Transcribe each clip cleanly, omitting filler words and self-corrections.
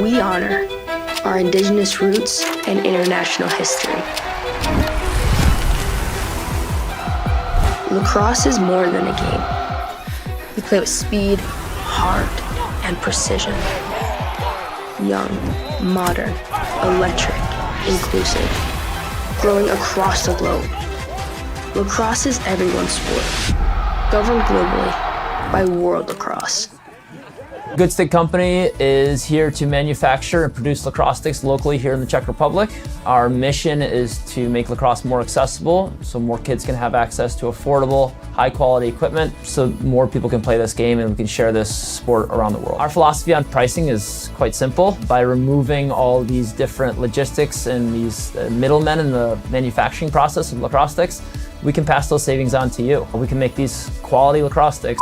We honor our indigenous roots and international history. Lacrosse is more than a game. We play with speed, heart, and precision. Young, modern, electric, inclusive, growing across the globe. Lacrosse is everyone's sport, governed globally by World Lacrosse. Good Stick Company is here to manufacture and produce lacrosse sticks locally here in the Czech Republic. Our mission is to make lacrosse more accessible so more kids can have access to affordable, high quality equipment so more people can play this game and we can share this sport around the world. Our philosophy on pricing is quite simple. By removing all these different logistics and these middlemen in the manufacturing process of lacrosse sticks, we can pass those savings on to you. We can make these quality lacrosse sticks.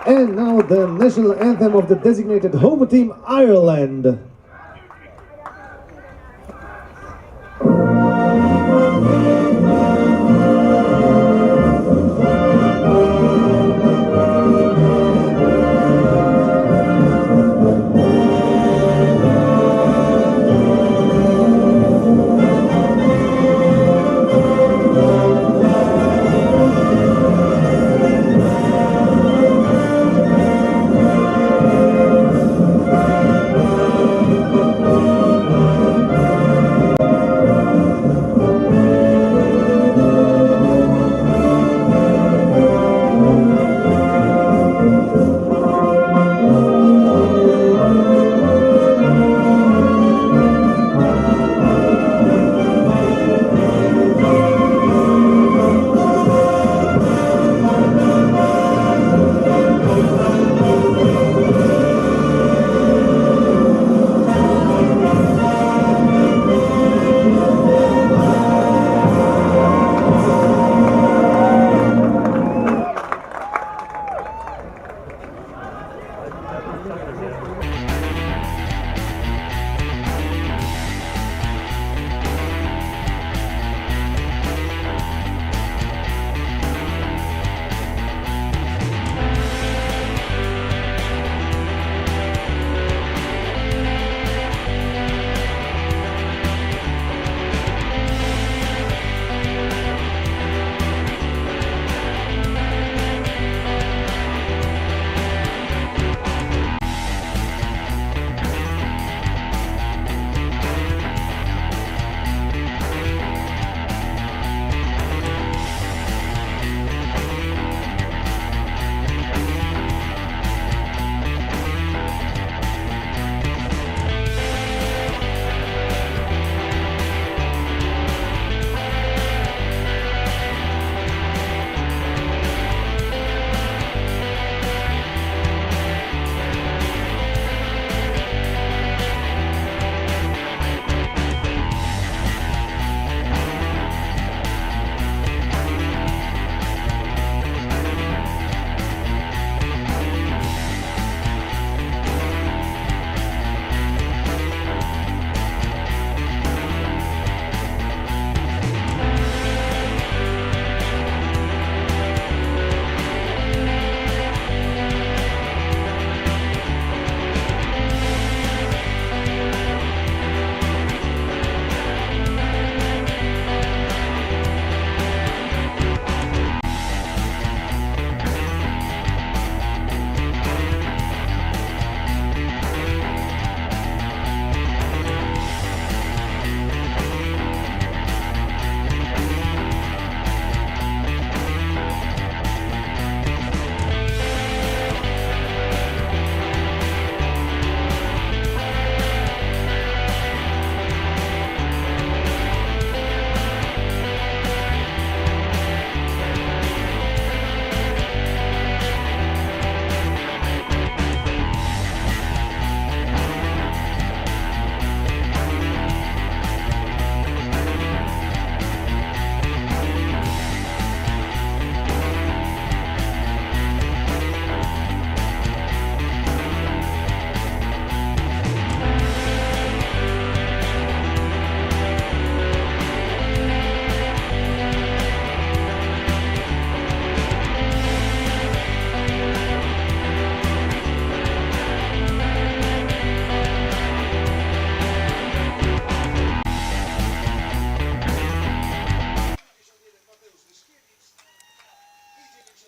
And now the national anthem of the designated home team, Ireland.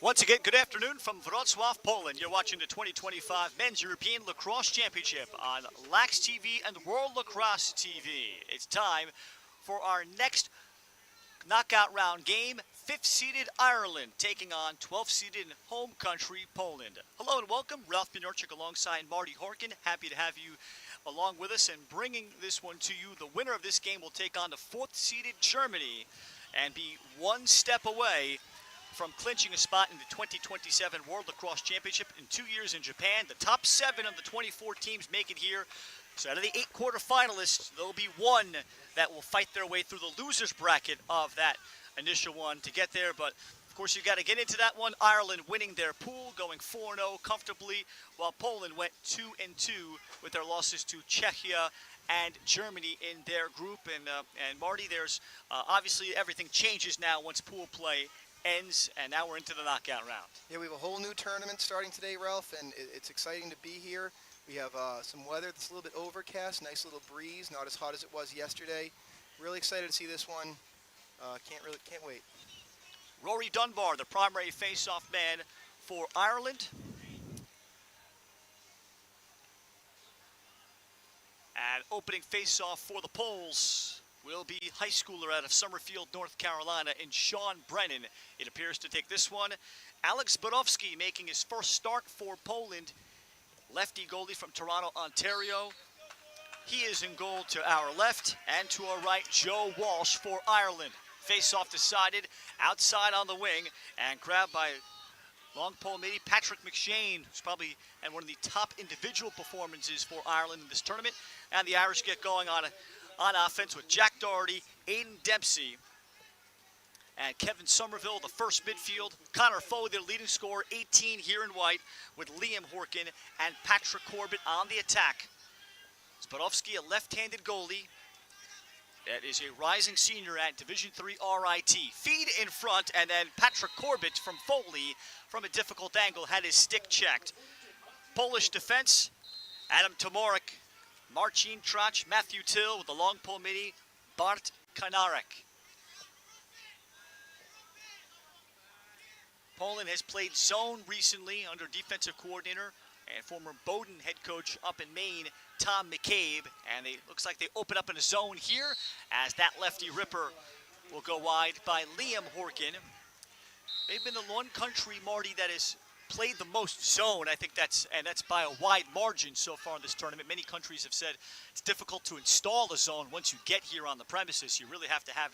Once again, good afternoon from Wrocław, Poland. You're watching the 2025 Men's European Lacrosse Championship on Lax TV and World Lacrosse TV. It's time for our next knockout round game. 5th-seeded Ireland taking on 12th-seeded home country Poland. Hello and welcome. Ralph Minorchik alongside Marty Horkin. Happy to have you along with us and bringing this one to you. The winner of this game will take on the 4th-seeded Germany and be one step away from clinching a spot in the 2027 World Lacrosse Championship in 2 years in Japan. The top 7 of the 24 teams make it here. So out of the 8 quarterfinalists, there'll be one that will fight their way through the loser's bracket of that initial one to get there. But of course, you got to get into that one. Ireland winning their pool, going 4-0 comfortably, while Poland went 2-2 with their losses to Czechia and Germany in their group. And Marty, there's obviously everything changes now once pool play ends, and now we're into the knockout round. Yeah, we have a whole new tournament starting today, Ralph, and it's exciting to be here. We have some weather that's a little bit overcast, nice little breeze, not as hot as it was yesterday. Really excited to see this one. Can't wait. Rory Dunbar, the primary face-off man for Ireland. And opening face-off for the Poles will be high schooler out of Summerfield, North Carolina, in Sean Brennan. It appears to take this one. Alex Budowski making his first start for Poland. Lefty goalie from Toronto, Ontario. He is in goal to our left, and to our right, Joe Walsh for Ireland. Face-off decided outside on the wing and grabbed by long pole midi Patrick McShane, who's probably and one of the top individual performances for Ireland in this tournament. And the Irish get going on offense with Jack Doherty, Aiden Dempsey, and Kevin Somerville, the first midfield. Connor Foley, their leading scorer, 18 here in white, with Liam Horkin and Patrick Corbett on the attack. Zbudowski, a left-handed goalie. That is a rising senior at Division III RIT. Feed in front, and then Patrick Corbett from Foley from a difficult angle had his stick checked. Polish defense, Adam Tomorik, Marcin Trach, Matthew Till with the long pole midi, Bart Kanarek. Poland has played zone recently under defensive coordinator and former Bowdoin head coach up in Maine, Tom McCabe. And it looks like they open up in a zone here as that lefty ripper will go wide by Liam Horkin. They've been the one country, Marty, that has played the most zone. I think that's by a wide margin so far in this tournament. Many countries have said it's difficult to install a zone once you get here on the premises. You really have to have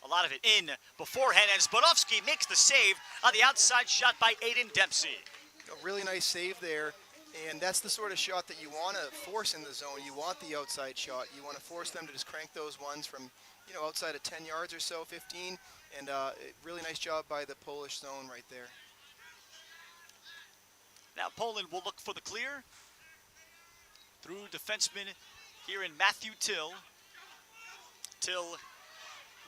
a lot of it in beforehand. And Zbudowski makes the save on the outside shot by Aiden Dempsey. A really nice save there. And that's the sort of shot that you want to force in the zone. You want the outside shot. You want to force them to just crank those ones from, outside of 10 yards or so, 15. And really nice job by the Polish zone right there. Now Poland will look for the clear through defenseman here in Matthew Till. Till,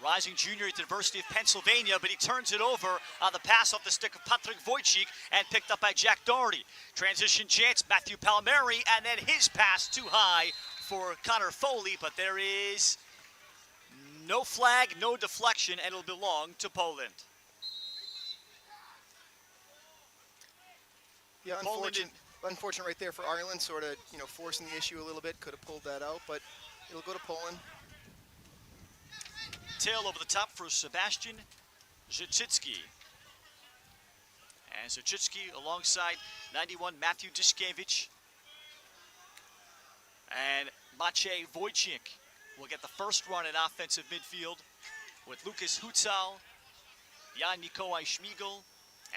rising junior at the University of Pennsylvania, but he turns it over on the pass off the stick of Patryk Wojcik and picked up by Jack Doherty. Transition chance, Matthew Palmieri, and then his pass too high for Connor Foley, but there is no flag, no deflection, and it'll belong to Poland. Yeah, unfortunate right there for Ireland, sort of, forcing the issue a little bit. Could have pulled that out, but it'll go to Poland. Tail over the top for Sebastian Zicicki. And Zicicki alongside 91 Matthew Diszkiewicz. And Maciej Wojcik will get the first run in offensive midfield with Lucas Hutzal, Jan Mikołaj Śmigel,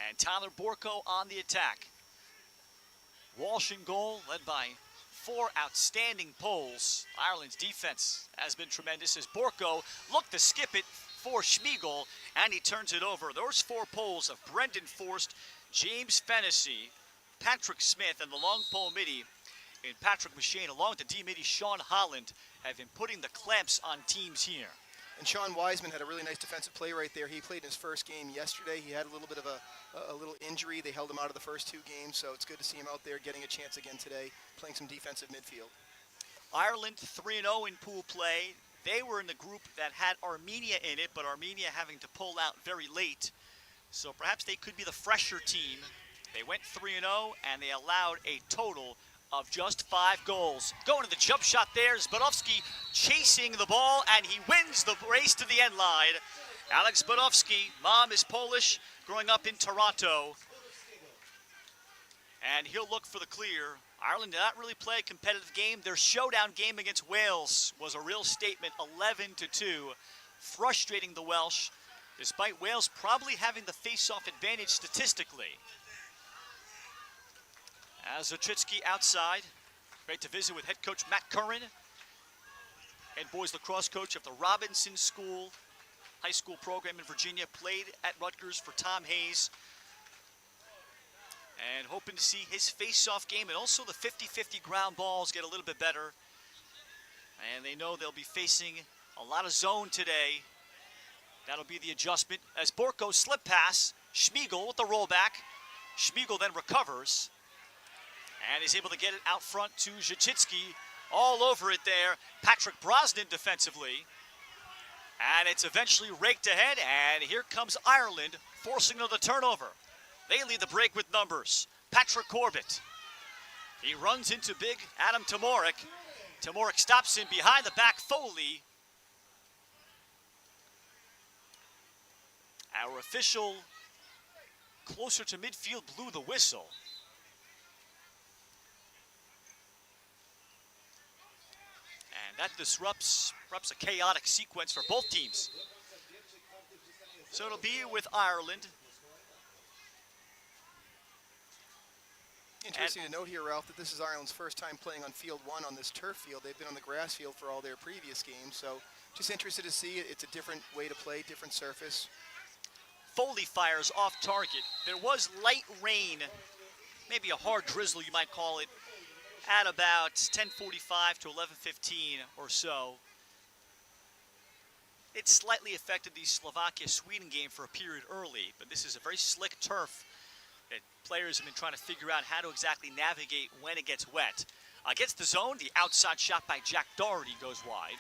and Tyler Borko on the attack. Walsh in goal, led by four outstanding Poles. Ireland's defense has been tremendous as Borko looked to skip it for Śmigel, and he turns it over. Those four Poles of Brendan Forst, James Fennessy, Patrick Smith, and the long pole midi in Patrick McShane, along with the D-midi Sean Holland, have been putting the clamps on teams here. And Sean Wiseman had a really nice defensive play right there. He played in his first game yesterday. He had a little bit of a little injury. They held him out of the first two games, so it's good to see him out there getting a chance again today, playing some defensive midfield. Ireland 3-0 in pool play. They were in the group that had Armenia in it, but Armenia having to pull out very late. So perhaps they could be the fresher team. They went 3-0, and they allowed a total of just 5 goals. Going to the jump shot there, Zbudowski chasing the ball, and he wins the race to the end line. Alex Zbudowski, mom is Polish, growing up in Toronto. And he'll look for the clear. Ireland did not really play a competitive game. Their showdown game against Wales was a real statement, 11-2, frustrating the Welsh, despite Wales probably having the face-off advantage statistically. As Zicicki outside, great to visit with head coach Matt Curran, head boys lacrosse coach of the Robinson School high school program in Virginia, played at Rutgers for Tom Hayes. And hoping to see his face-off game and also the 50-50 ground balls get a little bit better. And they know they'll be facing a lot of zone today. That'll be the adjustment as Borko slip pass. Schmiegel with the rollback. Schmiegel then recovers and is able to get it out front to Zachitsky. All over it there. Patrick Brosnan defensively. And it's eventually raked ahead, and here comes Ireland forcing another turnover. They lead the break with numbers. Patrick Corbett. He runs into big Adam Tomorik. Tomorik stops him behind the back. Foley. Our official closer to midfield blew the whistle. And that disrupts a chaotic sequence for both teams. So it'll be with Ireland. Interesting to note here, Ralph, that this is Ireland's first time playing on field 1 on this turf field. They've been on the grass field for all their previous games, so just interested to see it. It's a different way to play, different surface. Foley fires off target. There was light rain, maybe a hard drizzle you might call it, at about 10:45 to 11:15 or so. It slightly affected the Slovakia-Sweden game for a period early, but this is a very slick turf that players have been trying to figure out how to exactly navigate when it gets wet. Against the zone, the outside shot by Jack Doherty goes wide.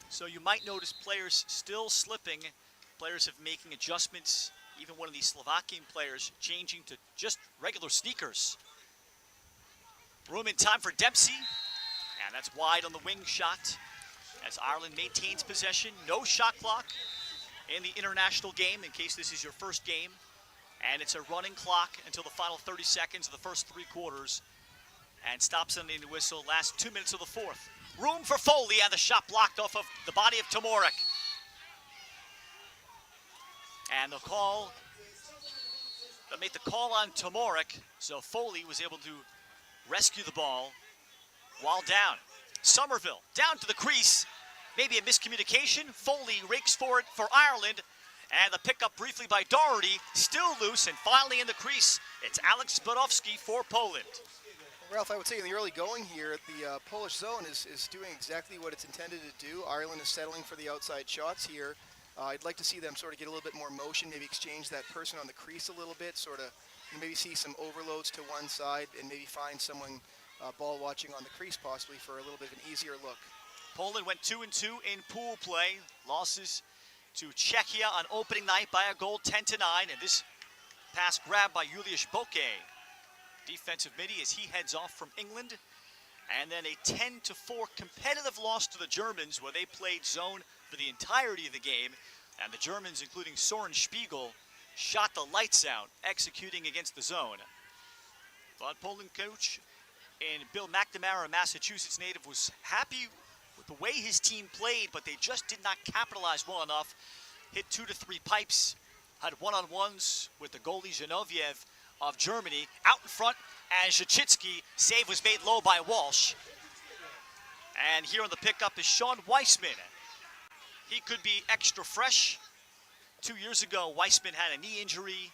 So you might notice players still slipping. Players have making adjustments. Even one of these Slovakian players changing to just regular sneakers. Room in time for Dempsey. And that's wide on the wing shot. As Ireland maintains possession. No shot clock in the international game in case this is your first game. And it's a running clock until the final 30 seconds of the first 3 quarters. And stops on the whistle. Last 2 minutes of the fourth. Room for Foley, and the shot blocked off of the body of Tomorik. And the call, that made the call on Tomorik. So Foley was able to rescue the ball while down. Somerville down to the crease. Maybe a miscommunication. Foley rakes for it for Ireland. And the pickup briefly by Doherty, still loose, and finally in the crease, it's Alex Zbudowski for Poland. Ralph, I would say in the early going here, the Polish zone is doing exactly what it's intended to do. Ireland is settling for the outside shots here. I'd like to see them sort of get a little bit more motion, maybe exchange that person on the crease a little bit, sort of maybe see some overloads to one side, and maybe find someone ball watching on the crease possibly for a little bit of an easier look. Poland went 2-2 in pool play. Losses to Czechia on opening night by a goal, 10-9, and this pass grabbed by Juliusz Boke. Defensive midi as he heads off from England. And then a 10-4 competitive loss to the Germans where they played zone for the entirety of the game. And the Germans, including Soren Spiegel, shot the lights out executing against the zone. But Poland coach and Bill McNamara, a Massachusetts native, was happy with the way his team played, but they just did not capitalize well enough. Hit 2 to 3 pipes, had one-on-ones with the goalie Zinoviev of Germany out in front, and Zachitsky, save was made low by Walsh. And here on the pickup is Sean Weissman. He could be extra fresh. 2 years ago, Weissman had a knee injury.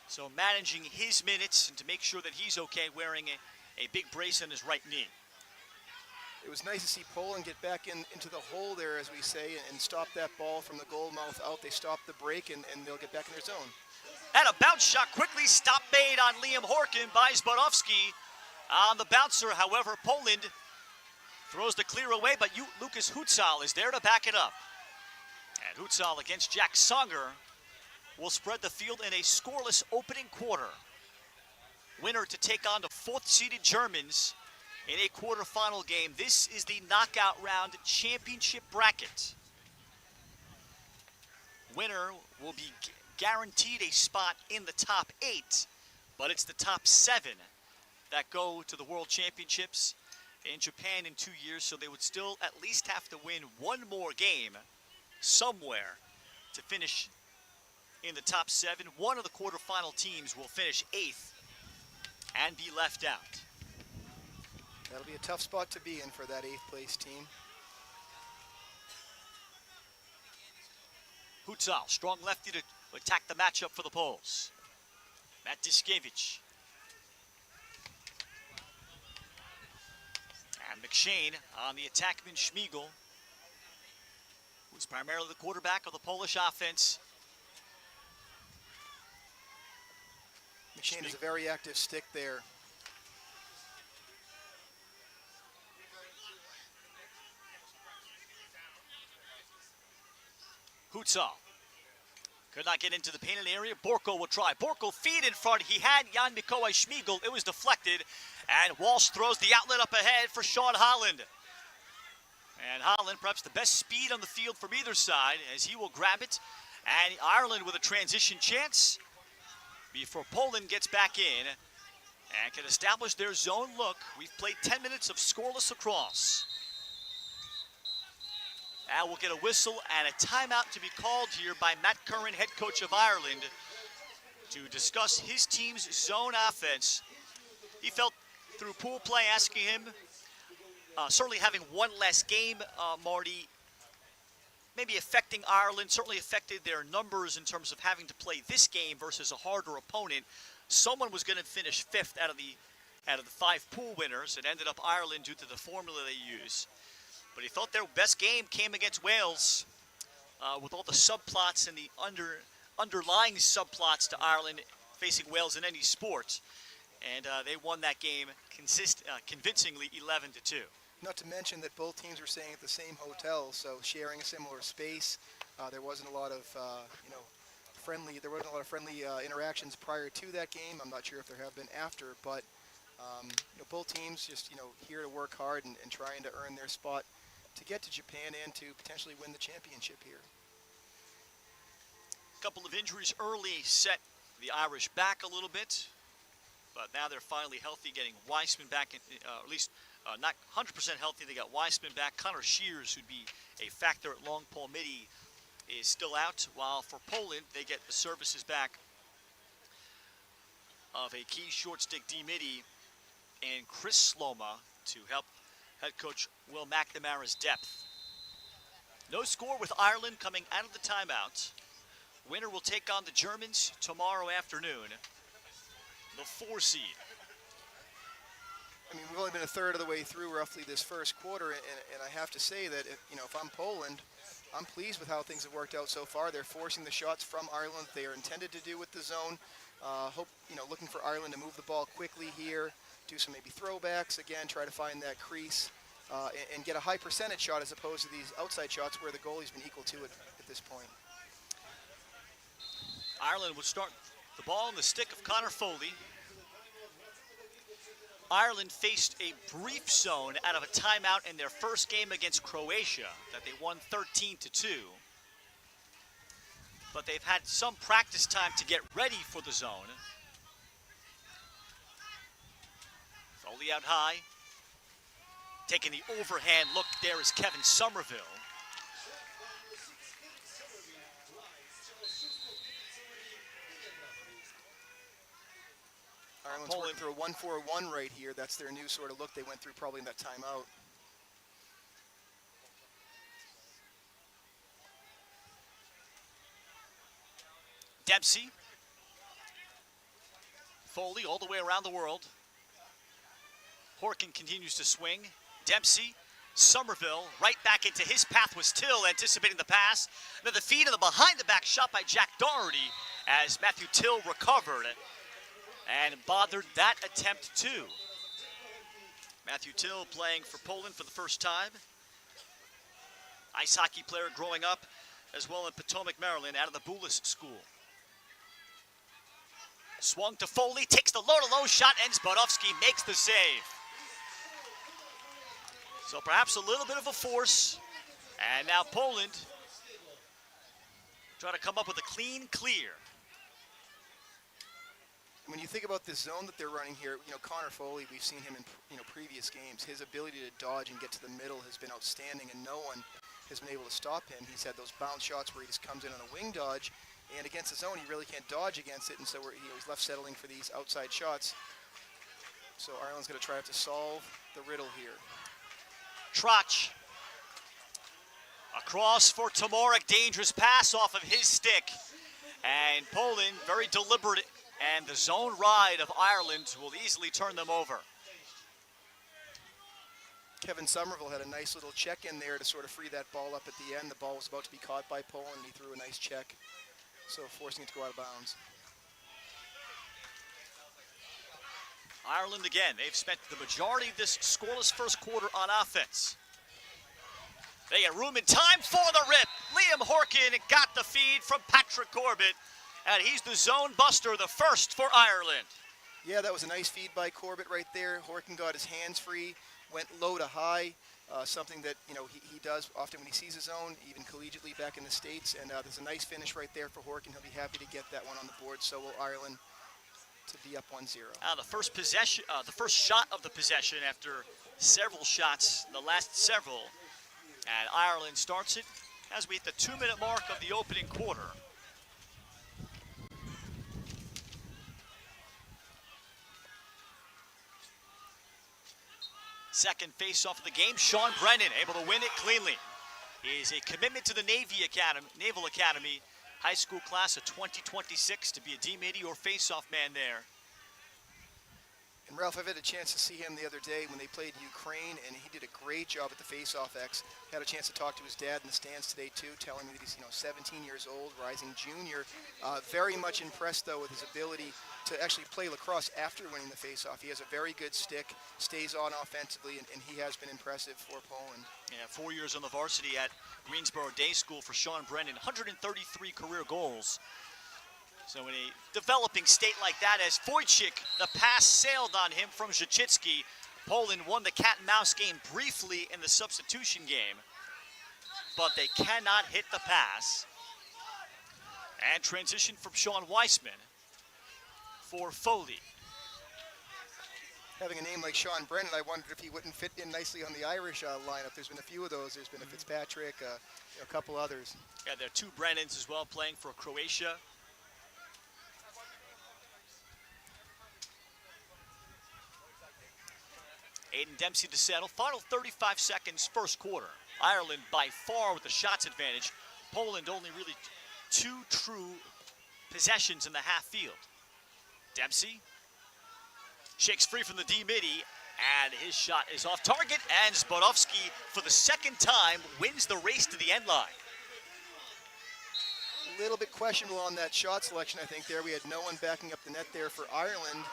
So managing his minutes and to make sure that he's okay, wearing a big brace on his right knee. It was nice to see Poland get back into the hole there, as we say, and stop that ball from the goal mouth out. They stopped the break, and they'll get back in their zone. And a bounce shot quickly stop made on Liam Horkin by Zbudowski. On the bouncer, however, Poland throws the clear away, but Lucas Hutzal is there to back it up. And Hutzal against Jack Songer will spread the field in a scoreless opening quarter. Winner to take on the 4th-seeded Germans in a quarterfinal game. This is the knockout round championship bracket. Winner will be guaranteed a spot in the top 8, but it's the top 7 that go to the World Championships in Japan in 2 years, so they would still at least have to win one more game somewhere to finish in the top 7. One of the quarterfinal teams will finish 8th and be left out. That'll be a tough spot to be in for that 8th place team. Hutzal, strong lefty to attack the matchup for the Poles. Matt Diskiewicz. And McShane on the attackman Schmiegel, who's primarily the quarterback of the Polish offense. McShane is a very active stick there. Hutzal could not get into the painted area. Borko will try. Borko feed in front. He had Jan Mikołaj Schmiegel. It was deflected. And Walsh throws the outlet up ahead for Sean Holland. And Holland, perhaps the best speed on the field from either side, as he will grab it. And Ireland with a transition chance before Poland gets back in and can establish their zone look. We've played 10 minutes of scoreless lacrosse. Now we'll get a whistle and a timeout to be called here by Matt Curran, head coach of Ireland, to discuss his team's zone offense. He felt through pool play, asking him, certainly having one less game, Marty, maybe affecting Ireland, certainly affected their numbers in terms of having to play this game versus a harder opponent. Someone was going to finish fifth out of the 5 pool winners. It ended up Ireland due to the formula they use. But he thought their best game came against Wales, with all the subplots and the underlying subplots to Ireland facing Wales in any sport. And they won that game convincingly 11-2. Not to mention that both teams were staying at the same hotel, so sharing a similar space. There wasn't a lot of friendly interactions prior to that game. I'm not sure if there have been after, but both teams just here to work hard and trying to earn their spot to get to Japan and to potentially win the championship here. A couple of injuries early set the Irish back a little bit, but now they're finally healthy, getting Weissman back, at least not 100% healthy. They got Weissman back. Connor Shears, who'd be a factor at long pole midi, is still out, while for Poland, they get the services back of a key short stick D-midi and Chris Sloma to help head coach Will McNamara's depth. No score with Ireland coming out of the timeout. Winner will take on the Germans tomorrow afternoon, the 4 seed. I mean, we've only been a third of the way through roughly this first quarter, and I have to say that if I'm Poland, I'm pleased with how things have worked out so far. They're forcing the shots from Ireland they are intended to do with the zone. Looking for Ireland to move the ball quickly here, do some maybe throwbacks, again, try to find that crease, and get a high percentage shot as opposed to these outside shots where the goalie's been equal to it at this point. Ireland would start the ball in the stick of Connor Foley. Ireland faced a brief zone out of a timeout in their first game against Croatia that they won 13-2. But they've had some practice time to get ready for the zone. Foley out high. Taking the overhand look there is Kevin Somerville. Ireland's working through a 1-4-1 right here. That's their new sort of look they went through probably in that timeout. Dempsey. Foley all the way around the world. Horkin continues to swing. Dempsey, Somerville, right back into his path was Till, anticipating the pass. Now the feed and the behind-the-back shot by Jack Doherty as Matthew Till recovered and bothered that attempt too. Matthew Till playing for Poland for the first time. Ice hockey player growing up as well in Potomac, Maryland, out of the Boulis School. Swung to Foley, takes the low-to-low shot, and Zbadowski makes the save. So perhaps a little bit of a force. And now Poland trying to come up with a clean clear. When you think about this zone that they're running here, Connor Foley, we've seen him in previous games. His ability to dodge and get to the middle has been outstanding, and no one has been able to stop him. He's had those bounce shots where he just comes in on a wing dodge, and against the zone, he really can't dodge against it, and so he's left settling for these outside shots. So Ireland's going to try to solve the riddle here. Trotch Across for Tomorek, dangerous pass off of his stick. And Poland, very deliberate, and the zone ride of Ireland will easily turn them over. Kevin Somerville had a nice little check in there to sort of free that ball up at the end. The ball was about to be caught by Poland, and he threw a nice check, so forcing it to go out of bounds. Ireland again, they've spent the majority of this scoreless first quarter on offense. They get room and time for the rip. Liam Horkin got the feed from Patrick Corbett, and he's the zone buster, the first for Ireland. Yeah, that was a nice feed by Corbett right there. Horkin got his hands free, went low to high, something that he does often when he sees his own, even collegiately back in the States. And there's a nice finish right there for Horkin. He'll be happy to get that one on the board. So will Ireland to be up 1-0. The first possession, the first shot of the possession after several shots, the last several. And Ireland starts it as we hit the 2-minute mark of the opening quarter. Second face-off of the game, Sean Brennan able to win it cleanly. He is a commitment to the Naval Academy high school class of 2026 to be a D-midi or face-off man there. And Ralph, I've had a chance to see him the other day when they played Ukraine, and he did a great job at the face-off X. Had a chance to talk to his dad in the stands today too, telling me that he's 17 years old, rising junior. Very much impressed though with his ability to actually play lacrosse after winning the face-off. He has a very good stick, stays on offensively, and he has been impressive for Poland. Yeah, 4 years on the varsity at Greensboro Day School for Sean Brennan, 133 career goals. So in a developing state like that, as Wojcik, the pass sailed on him from Zachitsky. Poland won the cat and mouse game briefly in the substitution game, but they cannot hit the pass. And transition from Sean Weissman for Foley. Having a name like Sean Brennan, I wondered if he wouldn't fit in nicely on the Irish lineup. There's been a few of those. There's been a Fitzpatrick, a couple others. Yeah, there are two Brennans as well playing for Croatia. Aiden Dempsey to settle. Final 35 seconds, first quarter. Ireland by far with the shots advantage. Poland only really 2 true possessions in the half field. Dempsey shakes free from the D-midi, and his shot is off target, and Zbodowski, for the second time, wins the race to the end line. A little bit questionable on that shot selection, I think, there. We had no one backing up the net there for Ireland.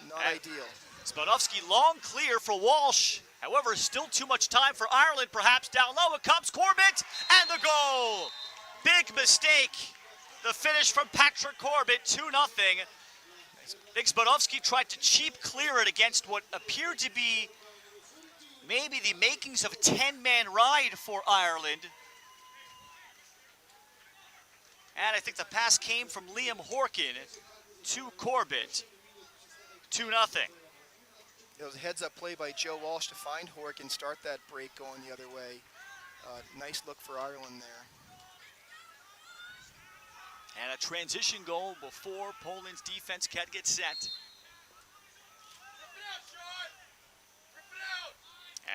Not ideal. Zbodowski long clear for Walsh. However, still too much time for Ireland, perhaps down low. It comes Corbett, and the goal. Big mistake. The finish from Patrick Corbett, 2-0. Big Zbodowski tried to cheap clear it against what appeared to be maybe the makings of a 10-man ride for Ireland. And I think the pass came from Liam Horkin to Corbett, 2-0. It was a heads-up play by Joe Walsh to find Horkin and start that break going the other way. Nice look for Ireland there. And a transition goal before Poland's defense can get set.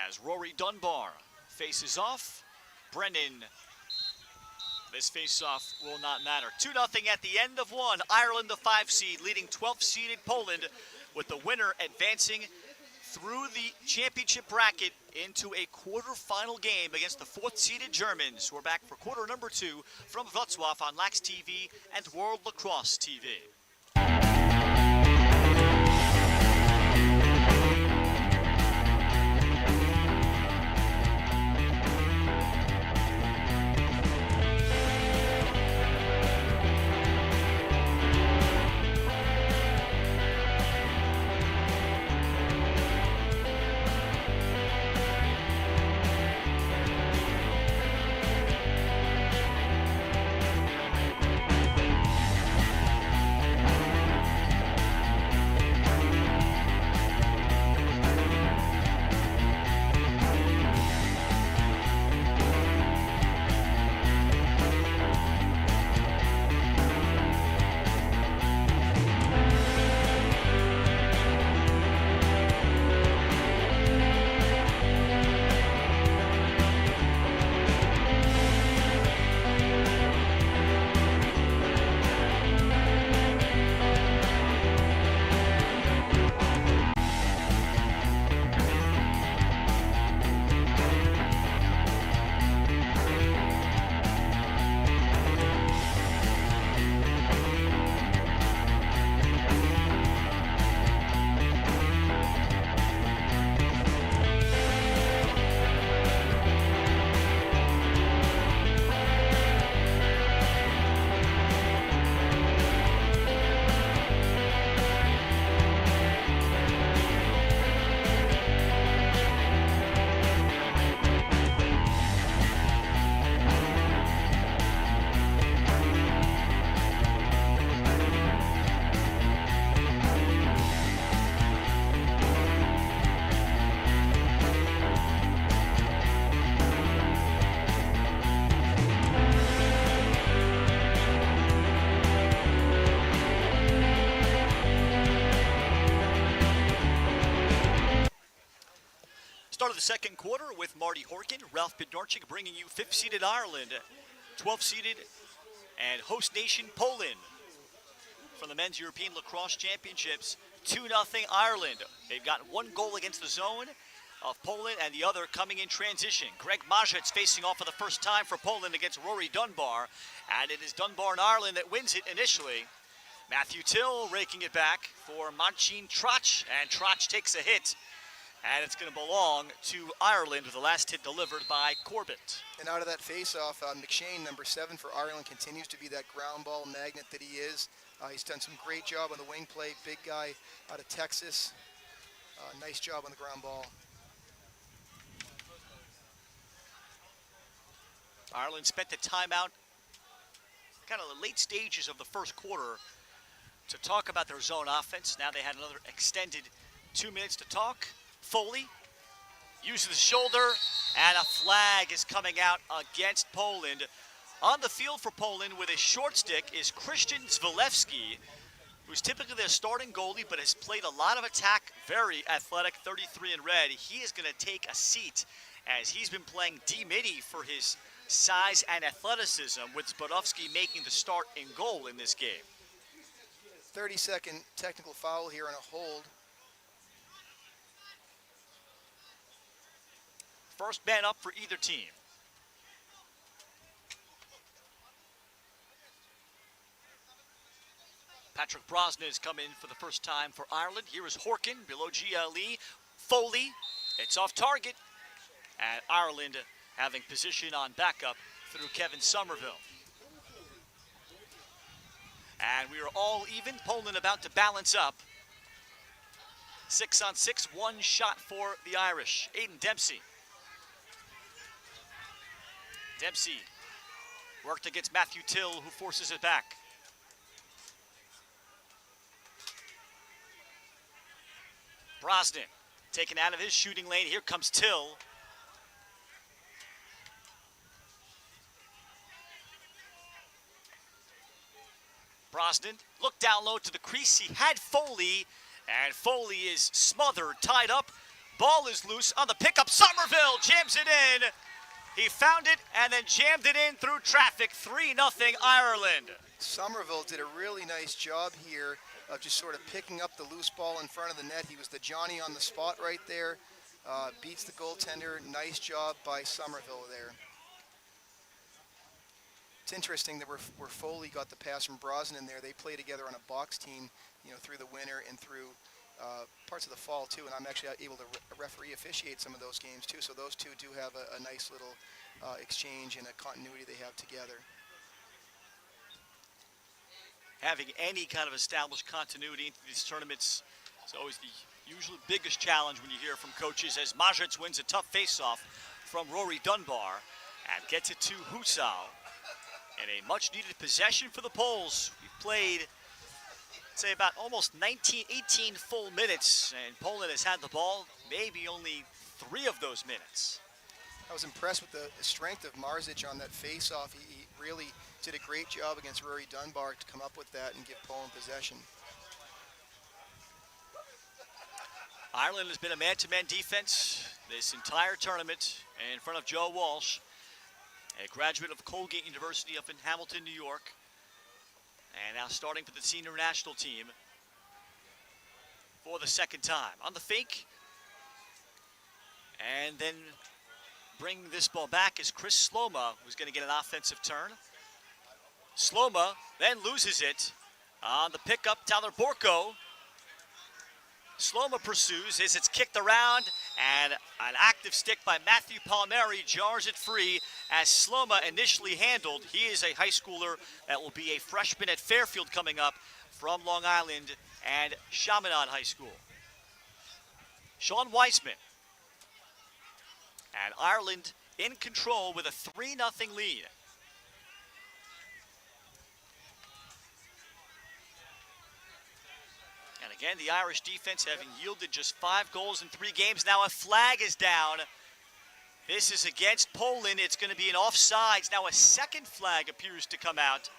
As Rory Dunbar faces off, Brennan. This face-off will not matter. 2-0 at the end of one. Ireland, the 5 seed, leading 12th seeded Poland, with the winner advancing through the championship bracket into a quarterfinal game against the 4th seeded Germans. We're back for quarter number 2 from Wrocław on Lax TV and World Lacrosse TV. the second quarter with Marty Horkin, Ralph Bednarczyk bringing you 5th-seeded Ireland, 12th-seeded and host nation Poland. From the Men's European Lacrosse Championships, 2-0 Ireland. They've got one goal against the zone of Poland and the other coming in transition. Greg Majet's facing off for the first time for Poland against Rory Dunbar, and it is Dunbar and Ireland that wins it initially. Matthew Till raking it back for Marcin Trach, and Trach takes a hit, and it's going to belong to Ireland with the last hit delivered by Corbett. And out of that face-off, McShane, number 7 for Ireland, continues to be that ground ball magnet that he is. He's done some great job on the wing play. Big guy out of Texas. Nice job on the ground ball. Ireland spent the timeout, kind of the late stages of the first quarter, to talk about their zone offense. Now they had another extended 2 minutes to talk. Foley uses the shoulder, and a flag is coming out against Poland. On the field for Poland with a short stick is Christian Zwilewski, who's typically their starting goalie but has played a lot of attack, very athletic, 33 in red. He is going to take a seat as he's been playing D-midi for his size and athleticism, with Zbrodowski making the start in goal in this game. 30-second technical foul here on a hold. First man up for either team. Patrick Brosnan has come in for the first time for Ireland. Here is Horkin, below GLE. Foley, it's off target. And Ireland having position on backup through Kevin Somerville. And we are all even. Poland about to balance up. 6-on-6, one shot for the Irish. Aiden Dempsey. Dempsey worked against Matthew Till, who forces it back. Brosnan taken out of his shooting lane. Here comes Till. Brosnan looked down low to the crease. He had Foley, and Foley is smothered, tied up. Ball is loose on the pickup. Somerville jams it in. He found it and then jammed it in through traffic. 3-0 Ireland. Somerville did a really nice job here of just sort of picking up the loose ball in front of the net. He was the Johnny on the spot right there. Beats the goaltender. Nice job by Somerville there. It's interesting that where Foley got the pass from Brosnan there. They play together on a box team, through the winter and through parts of the fall too. And I'm actually able to referee officiate some of those games too. So those two do have a nice little exchange and a continuity they have together. Having any kind of established continuity into these tournaments is always the usually biggest challenge when you hear from coaches, as Majet wins a tough face-off from Rory Dunbar and gets it to Husal. And a much-needed possession for the Poles. We've played, say, about almost 18 full minutes, and Poland has had the ball maybe only 3 of those minutes. I was impressed with the strength of Marzic on that face-off. He really did a great job against Rory Dunbar to come up with that and give Poland possession. Ireland has been a man-to-man defense this entire tournament in front of Joe Walsh, a graduate of Colgate University up in Hamilton, New York, and now starting for the senior national team for the second time. On the fake, and then bring this ball back is Chris Sloma, who's going to get an offensive turn. Sloma then loses it on the pickup. Tyler Borko. Sloma pursues as it's kicked around, and an active stick by Matthew Palmieri jars it free as Sloma initially handled. He is a high schooler that will be a freshman at Fairfield coming up from Long Island and Chaminade High School. Sean Weissman. And Ireland in control with a 3-0 lead. And again, the Irish defense having yielded just 5 goals in 3 games. Now a flag is down. This is against Poland. It's going to be an offsides. Now a second flag appears to come out.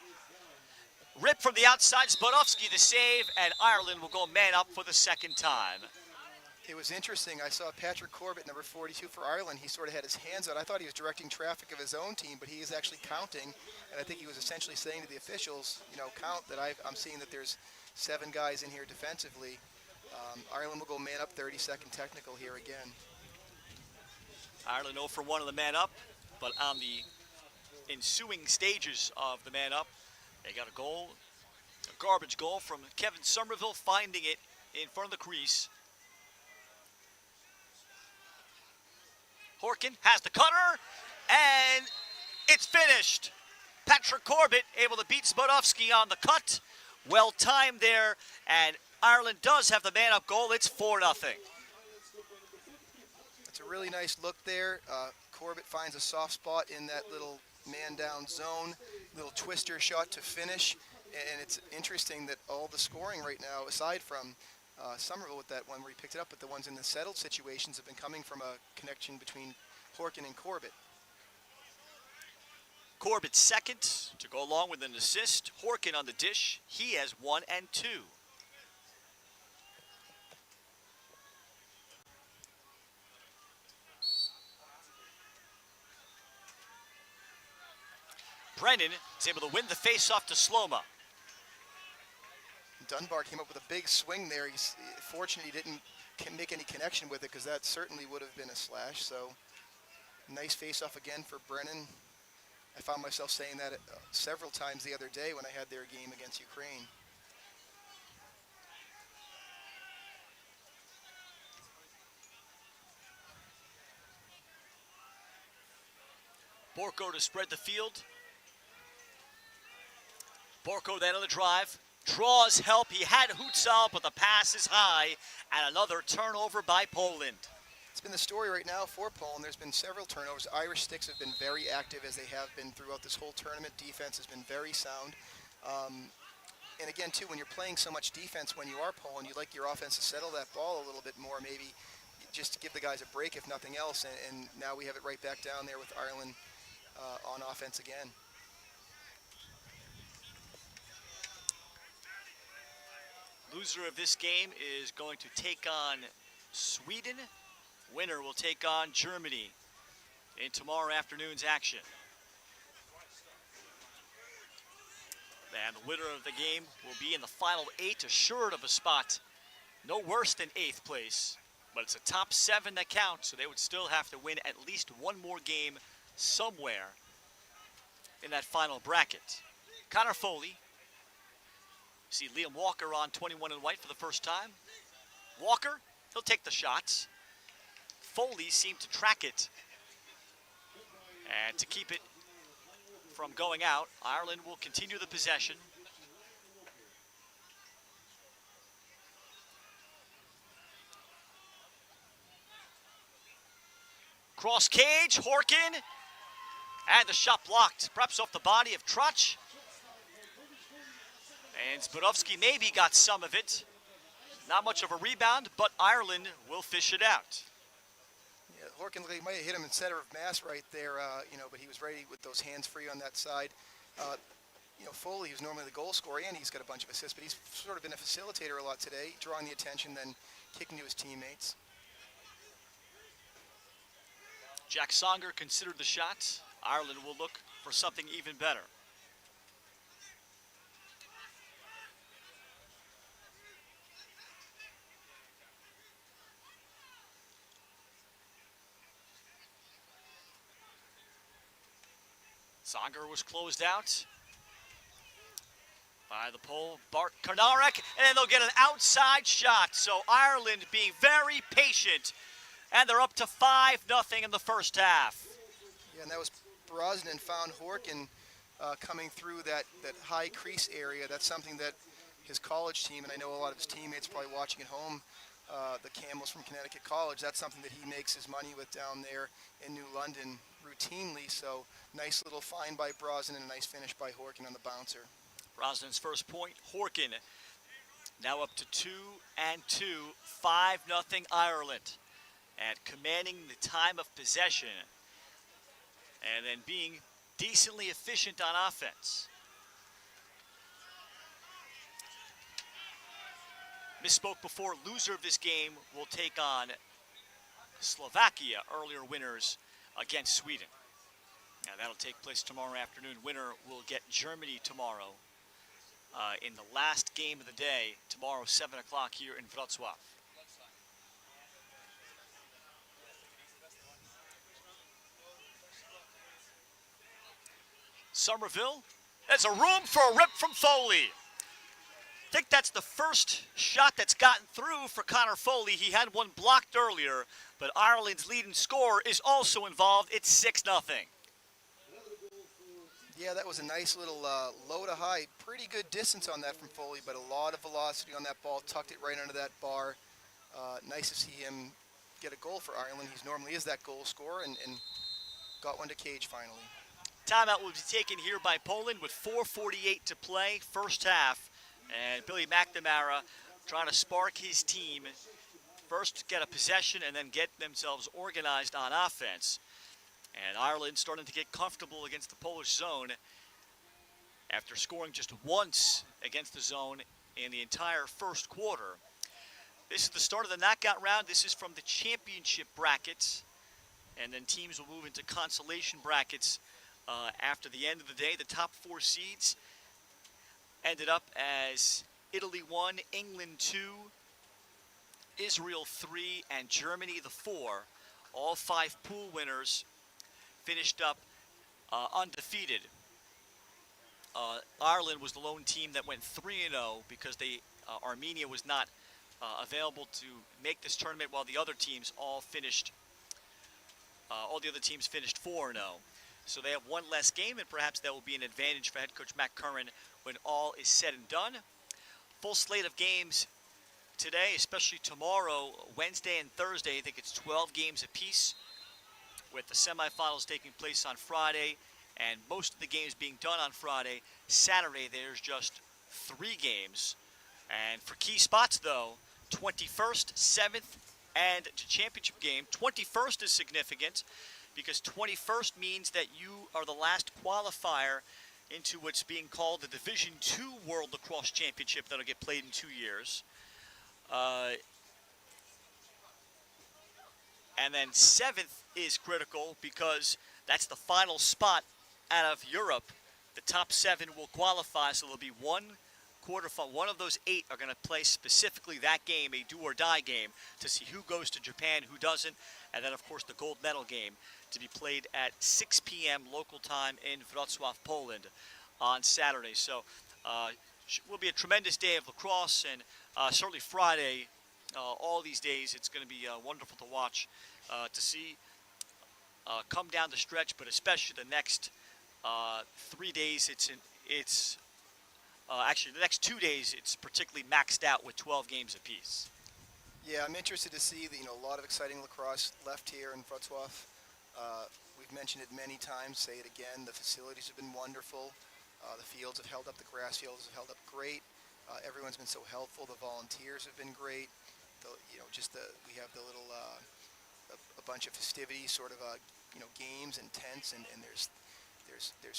Rip from the outside, Zbrodowski the save, and Ireland will go man up for the second time. It was interesting. I saw Patrick Corbett, number 42 for Ireland. He sort of had his hands out. I thought he was directing traffic of his own team, but he is actually counting. And I think he was essentially saying to the officials, you know, count that I'm seeing that there's 7 guys in here defensively. Ireland will go man up, 30-second technical here again. Ireland 0 for 1 on the man up, but on the ensuing stages of the man up, they got a goal, a garbage goal from Kevin Somerville, finding it in front of the crease. Horkin has the cutter, and it's finished. Patrick Corbett able to beat Zbudowski on the cut. Well timed there, and Ireland does have the man-up goal. It's 4-0. It's a really nice look there. Corbett finds a soft spot in that little man-down zone, little twister shot to finish, and it's interesting that all the scoring right now, aside from Somerville with that one where he picked it up, but the ones in the settled situations have been coming from a connection between Horkin and Corbett. Corbett second to go along with an assist. Horkin on the dish. He has 1 and 2. Brennan is able to win the face-off to Sloma. Dunbar came up with a big swing there. He's fortunate he didn't make any connection with it, because that certainly would have been a slash. So nice face-off again for Brennan. I found myself saying that several times the other day when I had their game against Ukraine. Borko to spread the field. Borko then on the drive. Draws help. He had Hutzal, but the pass is high. And another turnover by Poland. It's been the story right now for Poland. There's been several turnovers. Irish sticks have been very active, as they have been throughout this whole tournament. Defense has been very sound. And again, too, when you're playing so much defense when you are Poland, you like your offense to settle that ball a little bit more, maybe just to give the guys a break, if nothing else. And now we have it right back down there with Ireland on offense again. Loser of this game is going to take on Sweden. Winner will take on Germany in tomorrow afternoon's action. And the winner of the game will be in the final 8, assured of a spot no worse than 8th place. But it's a top 7 that counts, so they would still have to win at least one more game somewhere in that final bracket. Connor Foley. See Liam Walker on 21 in white for the first time. Walker, he'll take the shots. Foley seemed to track it. And to keep it from going out, Ireland will continue the possession. Cross cage, Horkin. And the shot blocked, perhaps off the body of Trotch. And Zbudowski maybe got some of it. Not much of a rebound, but Ireland will fish it out. Yeah, Horkin might have hit him in center of mass right there, but he was ready with those hands free on that side. Foley, who's normally the goal scorer, and he's got a bunch of assists, but he's sort of been a facilitator a lot today, drawing the attention, then kicking to his teammates. Jack Songer considered the shot. Ireland will look for something even better. Songer was closed out by the pole, Bart Karnarek, and then they'll get an outside shot. So Ireland being very patient, and they're up to 5-0 in the first half. Yeah, and that was Brosnan found Horkin coming through that high crease area. That's something that his college team, and I know a lot of his teammates probably watching at home, the Campbells from Connecticut College, that's something that he makes his money with down there in New London routinely. So nice little find by Brosnan and a nice finish by Horkin on the bouncer. Brosnan's first point. Horkin now up to 2-2, 5-0 Ireland, and commanding the time of possession and then being decently efficient on offense. Misspoke before. Loser of this game will take on Slovakia, earlier winners against Sweden. Now that'll take place tomorrow afternoon. Winner will get Germany tomorrow in the last game of the day, tomorrow 7 o'clock here in Wrocław. Somerville, there's a room for a rip from Foley. I think that's the first shot that's gotten through for Connor Foley. He had one blocked earlier, but Ireland's leading scorer is also involved. It's 6-0. Yeah, that was a nice little low to high. Pretty good distance on that from Foley, but a lot of velocity on that ball. Tucked it right under that bar. Nice to see him get a goal for Ireland. He normally is that goal scorer, and got one to cage finally. Timeout will be taken here by Poland with 4:48 to play, first half. And Billy McNamara trying to spark his team. First get a possession and then get themselves organized on offense. And Ireland starting to get comfortable against the Polish zone after scoring just once against the zone in the entire first quarter. This is the start of the knockout round. This is from the championship brackets. And then teams will move into consolation brackets after the end of the day. The top 4 seeds ended up as Italy 1, England 2, Israel 3, and Germany the 4. All 5 pool winners finished up undefeated. Ireland was the lone team that went 3-0 because Armenia was not available to make this tournament, while the other teams all the other teams finished 4-0. So they have one less game, and perhaps that will be an advantage for head coach Matt Curran when all is said and done. Full slate of games today, especially tomorrow, Wednesday and Thursday. I think it's 12 games apiece, with the semifinals taking place on Friday, and most of the games being done on Friday. Saturday, there's just 3 games. And for key spots, though, 21st, 7th, and the championship game. 21st is significant because 21st means that you are the last qualifier into what's being called the Division II World Lacrosse Championship that'll get played in 2 years. And then 7th is critical because that's the final spot out of Europe. The top 7 will qualify, so there'll be one quarterfinal. One of those 8 are going to play specifically that game, a do-or-die game, to see who goes to Japan, who doesn't. And then, of course, the gold medal game to be played at 6 p.m. local time in Wrocław, Poland on Saturday. So will be a tremendous day of lacrosse, and certainly Friday, all these days, it's going to be wonderful to watch, to see come down the stretch, but especially the next 3 days. Actually, the next 2 days, it's particularly maxed out with 12 games apiece. Yeah, I'm interested to see a lot of exciting lacrosse left here in Wrocław. We've mentioned it many times, say it again, the facilities have been wonderful. The fields have held up, the grass fields have held up great. Everyone's been so helpful, the volunteers have been great. We have the little, a bunch of festivities, sort of, games and tents, and there's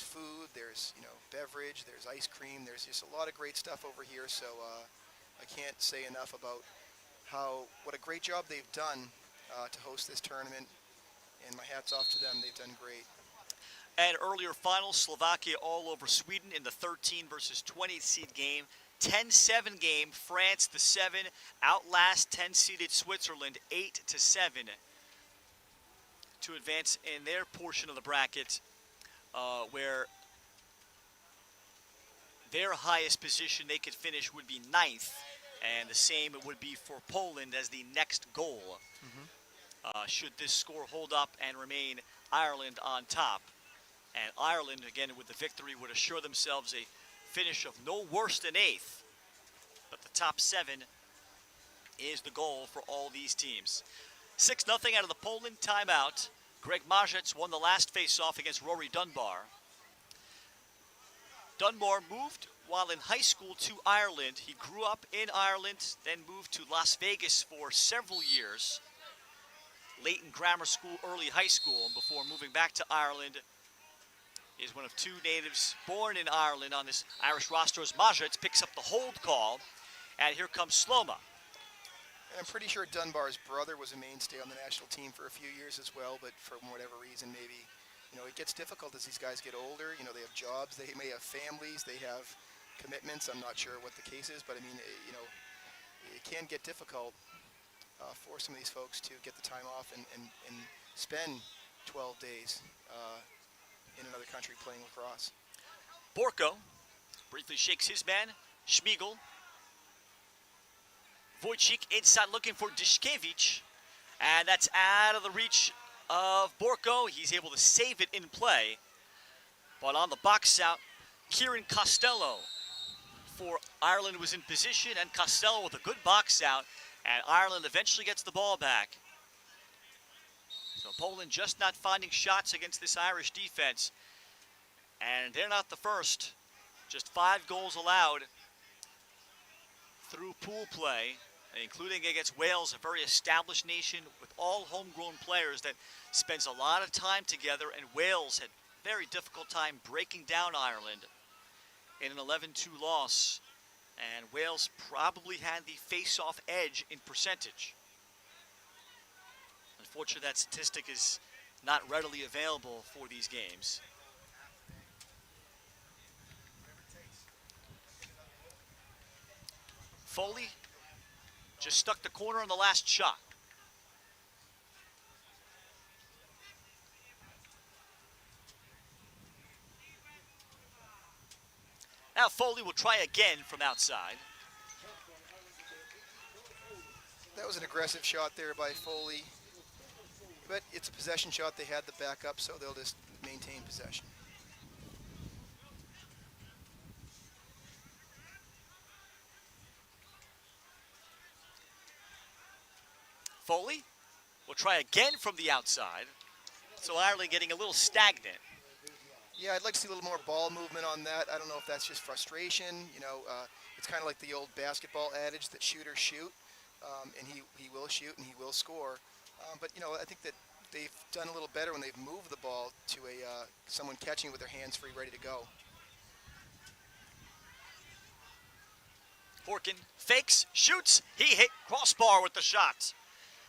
food, there's beverage, there's ice cream, there's just a lot of great stuff over here. So I can't say enough about what a great job they've done to host this tournament, and my hat's off to them. They've done great. And earlier finals, Slovakia all over Sweden in the 13 versus 20 seed game. 10-7 game, France the 7 outlast 10-seeded Switzerland 8-7 to advance in their portion of the bracket, where their highest position they could finish would be 9th, and the same it would be for Poland as the next goal. Should this score hold up and remain Ireland on top. And Ireland, again, with the victory, would assure themselves a finish of no worse than 8th. But the top 7 is the goal for all these teams. 6-0 out of the Poland timeout. Greg Marzec won the last face-off against Rory Dunbar. Dunbar moved while in high school to Ireland. He grew up in Ireland, then moved to Las Vegas for several years. Leighton Grammar School, early high school, before moving back to Ireland. He is one of 2 natives born in Ireland on this Irish roster as Marzec picks up the hold call. And here comes Sloma. And I'm pretty sure Dunbar's brother was a mainstay on the national team for a few years as well, but for whatever reason, maybe, it gets difficult as these guys get older. They have jobs, they may have families, they have commitments. I'm not sure what the case is, but I mean, it can get difficult for some of these folks to get the time off and spend 12 days in another country playing lacrosse. Borko briefly shakes his man, Schmiegel. Wojcik inside looking for Dishkevich, and that's out of the reach of Borko. He's able to save it in play, but on the box out, Kieran Costello for Ireland was in position, and Costello with a good box out, and Ireland eventually gets the ball back. So Poland just not finding shots against this Irish defense, and they're not the first. Just 5 goals allowed through pool play, including against Wales, a very established nation with all homegrown players that spends a lot of time together, and Wales had a very difficult time breaking down Ireland in an 11-2 loss, and Wales probably had the face-off edge in percentage. Unfortunately, that statistic is not readily available for these games. Foley just stuck the corner on the last shot. Now Foley will try again from outside. That was an aggressive shot there by Foley, but it's a possession shot. They had the backup, so they'll just maintain possession. Foley will try again from the outside. So Ireland getting a little stagnant. Yeah, I'd like to see a little more ball movement on that. I don't know if that's just frustration. It's kind of like the old basketball adage that shooters shoot, and he will shoot and he will score. But I think that they've done a little better when they've moved the ball to someone catching with their hands free, ready to go. Horkin fakes, shoots, he hit crossbar with the shot.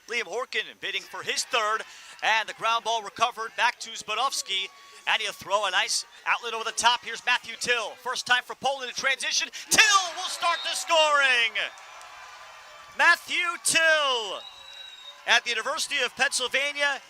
Liam Horkin bidding for his third, and the ground ball recovered back to Zbadowski, and he'll throw a nice outlet over the top. Here's Matthew Till. First time for Poland in transition. Till will start the scoring. Matthew Till at the University of Pennsylvania.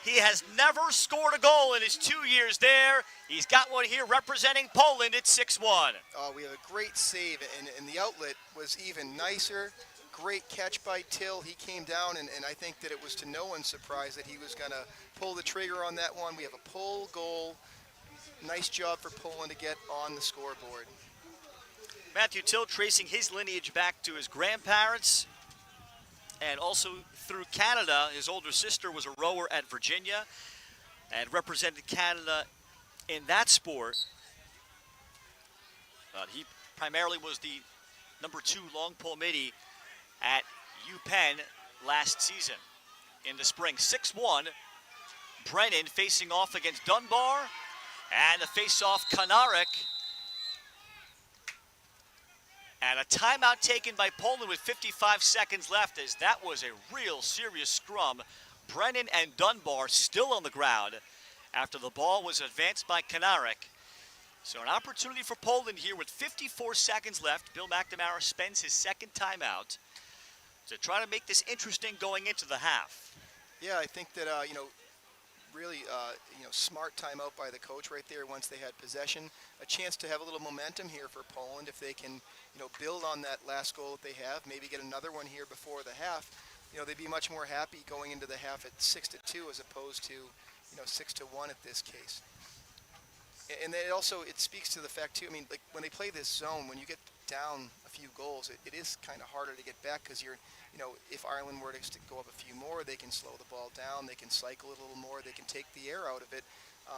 He has never scored a goal in his 2 years there. He's got one here representing Poland at 6-1. We have a great save, and the outlet was even nicer. Great catch by Till. He came down, and I think that it was to no one's surprise that he was going to pull the trigger on that one. We have a pull goal. Nice job for Poland to get on the scoreboard. Matthew Till tracing his lineage back to his grandparents and also through Canada. His older sister was a rower at Virginia and represented Canada in that sport. He primarily was the #2 long pole midi at UPenn last season in the spring. 6-1. Brennan facing off against Dunbar, and the face-off Kanarek. And a timeout taken by Poland with 55 seconds left, as that was a real serious scrum. Brennan and Dunbar still on the ground after the ball was advanced by Kanarek. So an opportunity for Poland here with 54 seconds left. Bill McNamara spends his second timeout to try to make this interesting going into the half. Yeah, I think that, really, smart timeout by the coach right there once they had possession. A chance to have a little momentum here for Poland if they can, build on that last goal that they have, maybe get another one here before the half. They'd be much more happy going into the half at 6-2 as opposed to, 6-1 at this case. And then it speaks to the fact too, like when they play this zone, when you get down a few goals, it is kind of harder to get back because if Ireland were to go up a few more, they can slow the ball down, they can cycle it a little more, they can take the air out of it.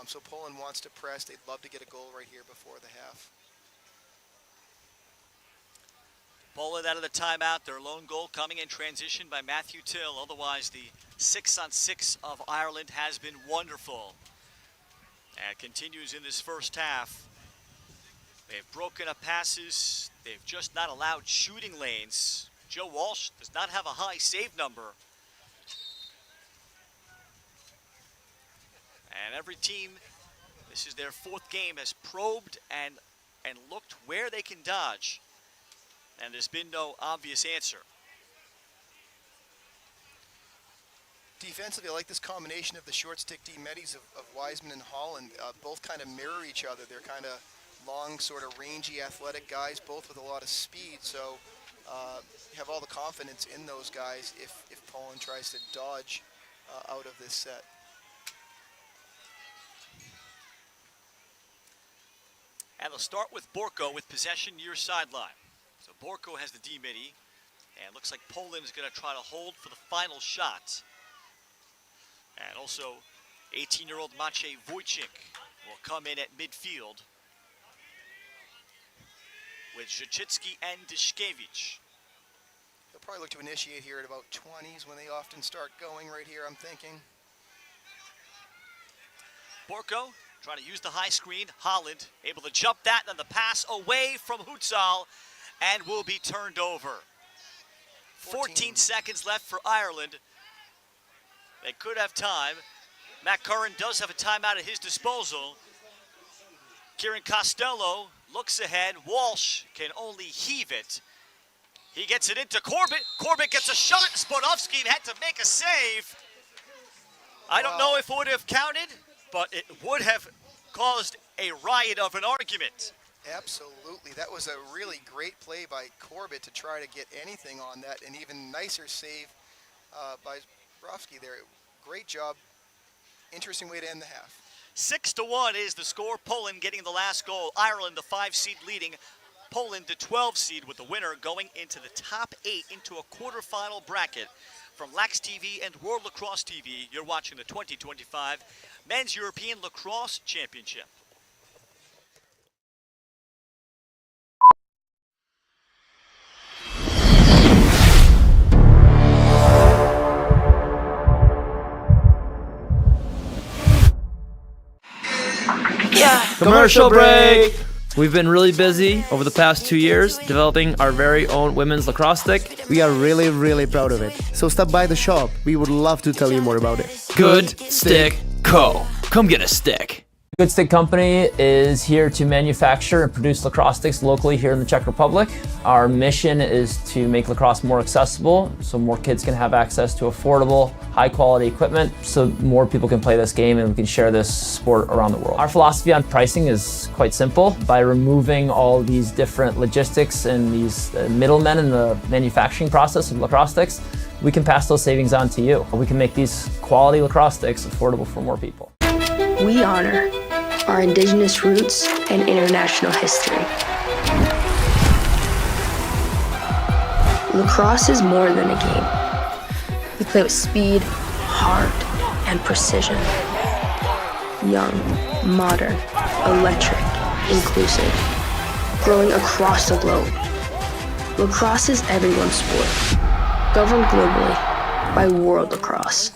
So Poland wants to press. They'd love to get a goal right here before the half. Poland out of the timeout, their lone goal coming in transition by Matthew Till. Otherwise, the 6-on-6 of Ireland has been wonderful. And continues in this first half. They've broken up passes. They've just not allowed shooting lanes. Joe Walsh does not have a high save number. And every team, this is their fourth game, has probed and looked where they can dodge. And there's been no obvious answer. Defensively, I like this combination of the short stick D-Medis of Wiseman and Holland. Both kind of mirror each other. They're kind of long, sort of rangy, athletic guys, both with a lot of speed. So you have all the confidence in those guys if Poland tries to dodge out of this set. And they'll start with Borko with possession near sideline. So Borko has the D-Midi, and looks like Poland is going to try to hold for the final shot. And also, 18-year-old Maciej Wojcik will come in at midfield with Zhachitsky and Dishkevich. They'll probably look to initiate here at about 20s when they often start going right here, I'm thinking. Borko trying to use the high screen. Holland able to jump that, and then the pass away from Hutzal and will be turned over. 14 seconds left for Ireland. They could have time. Matt Curran does have a timeout at his disposal. Kieran Costello looks ahead. Walsh can only heave it. He gets it into Corbett. Corbett gets a shot. Spodovsky had to make a save. I don't know if it would have counted, but it would have caused a riot of an argument. Absolutely. That was a really great play by Corbett to try to get anything on that, and even nicer save by Spodovsky there. Great job. Interesting way to end the half. 6-1 is the score. Poland getting the last goal. Ireland, the 5 seed, leading Poland, the 12 seed, with the winner going into the top 8 into a quarterfinal bracket. From Lax TV and World Lacrosse TV, you're watching the 2025 Men's European Lacrosse Championship. Commercial break! We've been really busy over the past 2 years developing our very own women's lacrosse stick. We are really, really proud of it. So stop by the shop. We would love to tell you more about it. Good Stick Co. Come get a stick. Good Stick Company is here to manufacture and produce lacrosse sticks locally here in the Czech Republic. Our mission is to make lacrosse more accessible so more kids can have access to affordable, high quality equipment so more people can play this game and we can share this sport around the world. Our philosophy on pricing is quite simple. By removing all these different logistics and these middlemen in the manufacturing process of lacrosse sticks, we can pass those savings on to you. We can make these quality lacrosse sticks affordable for more people. We honor our indigenous roots and international history. Lacrosse is more than a game. We play with speed, heart, and precision. Young, modern, electric, inclusive, growing across the globe. Lacrosse is everyone's sport, governed globally by World Lacrosse.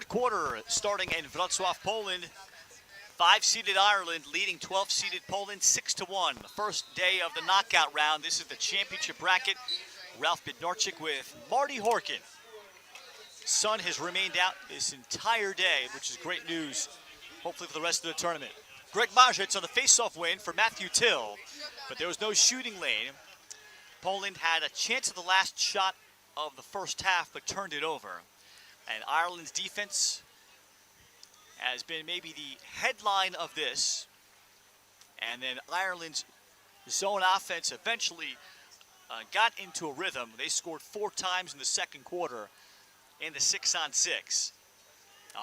Third quarter starting in Wrocław, Poland. 5-seeded Ireland leading 12-seeded Poland 6-1. The first day of the knockout round. This is the championship bracket. Ralph Bednarczyk with Marty Horkin. Sun has remained out this entire day, which is great news, hopefully for the rest of the tournament. Greg Majic on the face-off win for Matthew Till, but there was no shooting lane. Poland had a chance at the last shot of the first half, but turned it over. And Ireland's defense has been maybe the headline of this. And then Ireland's zone offense eventually got into a rhythm. They scored 4 times in the second quarter in the 6-on-6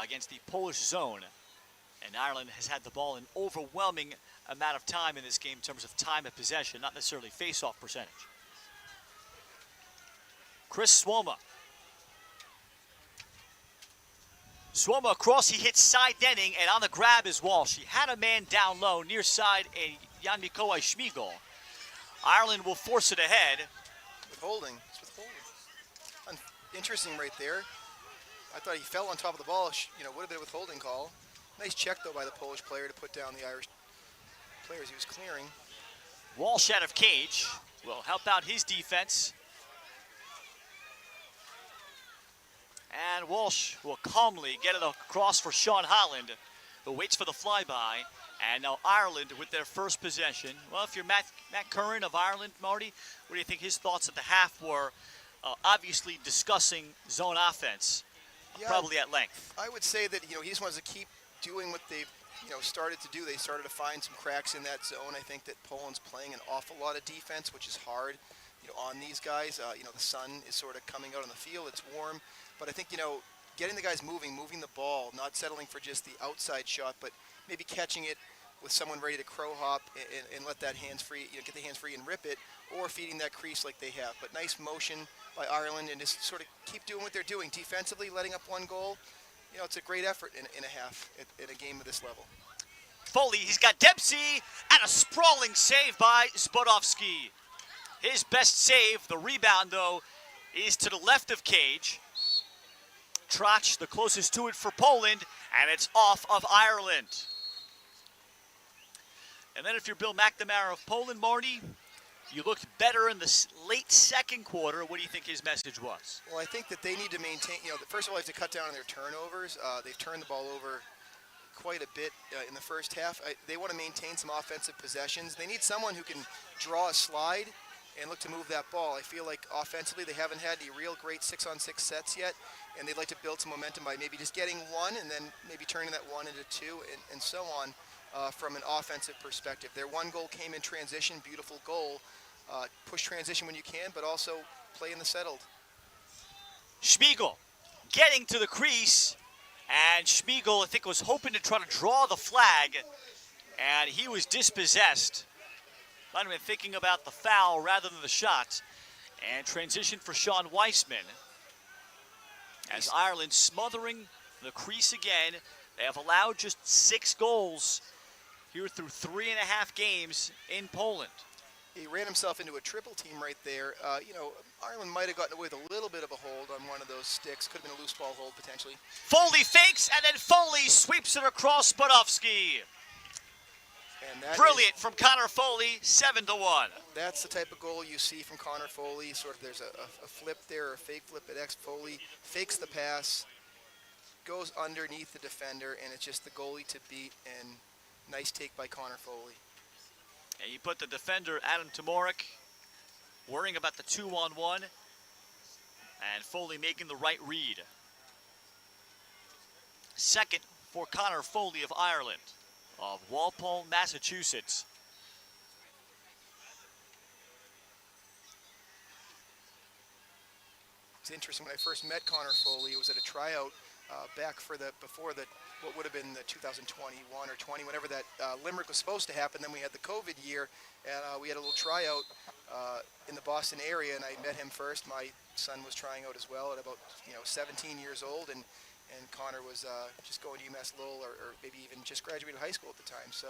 against the Polish zone. And Ireland has had the ball an overwhelming amount of time in this game in terms of time of possession, not necessarily face-off percentage. Chris Swoma. Swoma across, he hits side netting, and on the grab is Walsh. He had a man down low, near side, and Jan Mikołaj Śmigol. Ireland will force it ahead. Withholding. It's withholding. Interesting right there. I thought he fell on top of the ball. Would have been a withholding call. Nice check, though, by the Polish player to put down the Irish players he was clearing. Walsh out of cage will help out his defense. And Walsh will calmly get it across for Sean Holland, who waits for the flyby. And now Ireland with their first possession. Well, if you're Matt Curran of Ireland, Marty, what do you think his thoughts at the half were? Obviously discussing zone offense, probably at length. I would say that, he just wants to keep doing what they've, started to do. They started to find some cracks in that zone. I think that Poland's playing an awful lot of defense, which is hard, on these guys. The sun is sort of coming out on the field. It's warm. But I think, getting the guys moving the ball, not settling for just the outside shot, but maybe catching it with someone ready to crow hop and let that hands free, get the hands free and rip it, or feeding that crease like they have. But nice motion by Ireland, and just sort of keep doing what they're doing. Defensively, letting up one goal, it's a great effort in a half in a game of this level. Foley, he's got Dempsey, and a sprawling save by Spodowski. His best save, the rebound, though, is to the left of cage. Trotch, the closest to it for Poland, and it's off of Ireland. And then if you're Bill McNamara of Poland, Marty, you looked better in the late second quarter. What do you think his message was? Well, I think that they need to maintain, first of all, they have to cut down on their turnovers. They've turned the ball over quite a bit in the first half. They want to maintain some offensive possessions. They need someone who can draw a slide and look to move that ball. I feel like offensively they haven't had any real great 6-on-6 sets yet, and they'd like to build some momentum by maybe just getting one and then maybe turning that one into two and so on from an offensive perspective. Their one goal came in transition, beautiful goal. Push transition when you can, but also play in the settled. Śmigol getting to the crease, and Śmigol, I think, was hoping to try to draw the flag, and he was dispossessed. Might have been thinking about the foul rather than the shot. And transition for Sean Weissman. As Ireland smothering the crease again. They have allowed just 6 goals here through 3.5 games in Poland. He ran himself into a triple team right there. Ireland might have gotten away with a little bit of a hold on one of those sticks. Could have been a loose ball hold potentially. Foley fakes, and then Foley sweeps it across Spodowski. And brilliant from Connor Foley, 7-1. That's the type of goal you see from Connor Foley. Sort of there's a flip there, a fake flip at Foley, fakes the pass, goes underneath the defender, and it's just the goalie to beat, and nice take by Connor Foley. And you put the defender, Adam Tomorek, worrying about the 2-on-1, and Foley making the right read. Second for Connor Foley of Ireland, of Walpole, Massachusetts. It's interesting, when I first met Connor Foley, it was at a tryout back for before what would have been the 2021 or 20, whenever that Limerick was supposed to happen. Then we had the COVID year, and we had a little tryout in the Boston area, and I met him first. My son was trying out as well at about 17 years old, and Connor was just going to UMass Lowell or maybe even just graduated high school at the time. So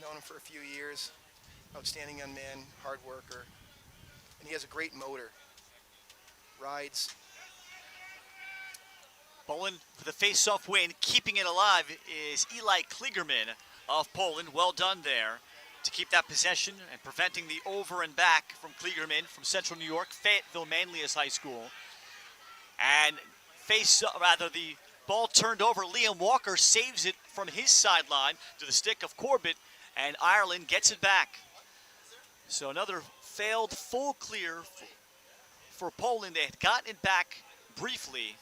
known him for a few years. Outstanding young man, hard worker, and he has a great motor. Rides. Poland for the face-off win. Keeping it alive is Eli Kligerman of Poland. Well done there to keep that possession and preventing the over and back from Kligerman from Central New York, Fayetteville Manlius High School. And the ball turned over. Liam Walker saves it from his sideline to the stick of Corbett, and Ireland gets it back. So another failed full clear for Poland. They had gotten it back briefly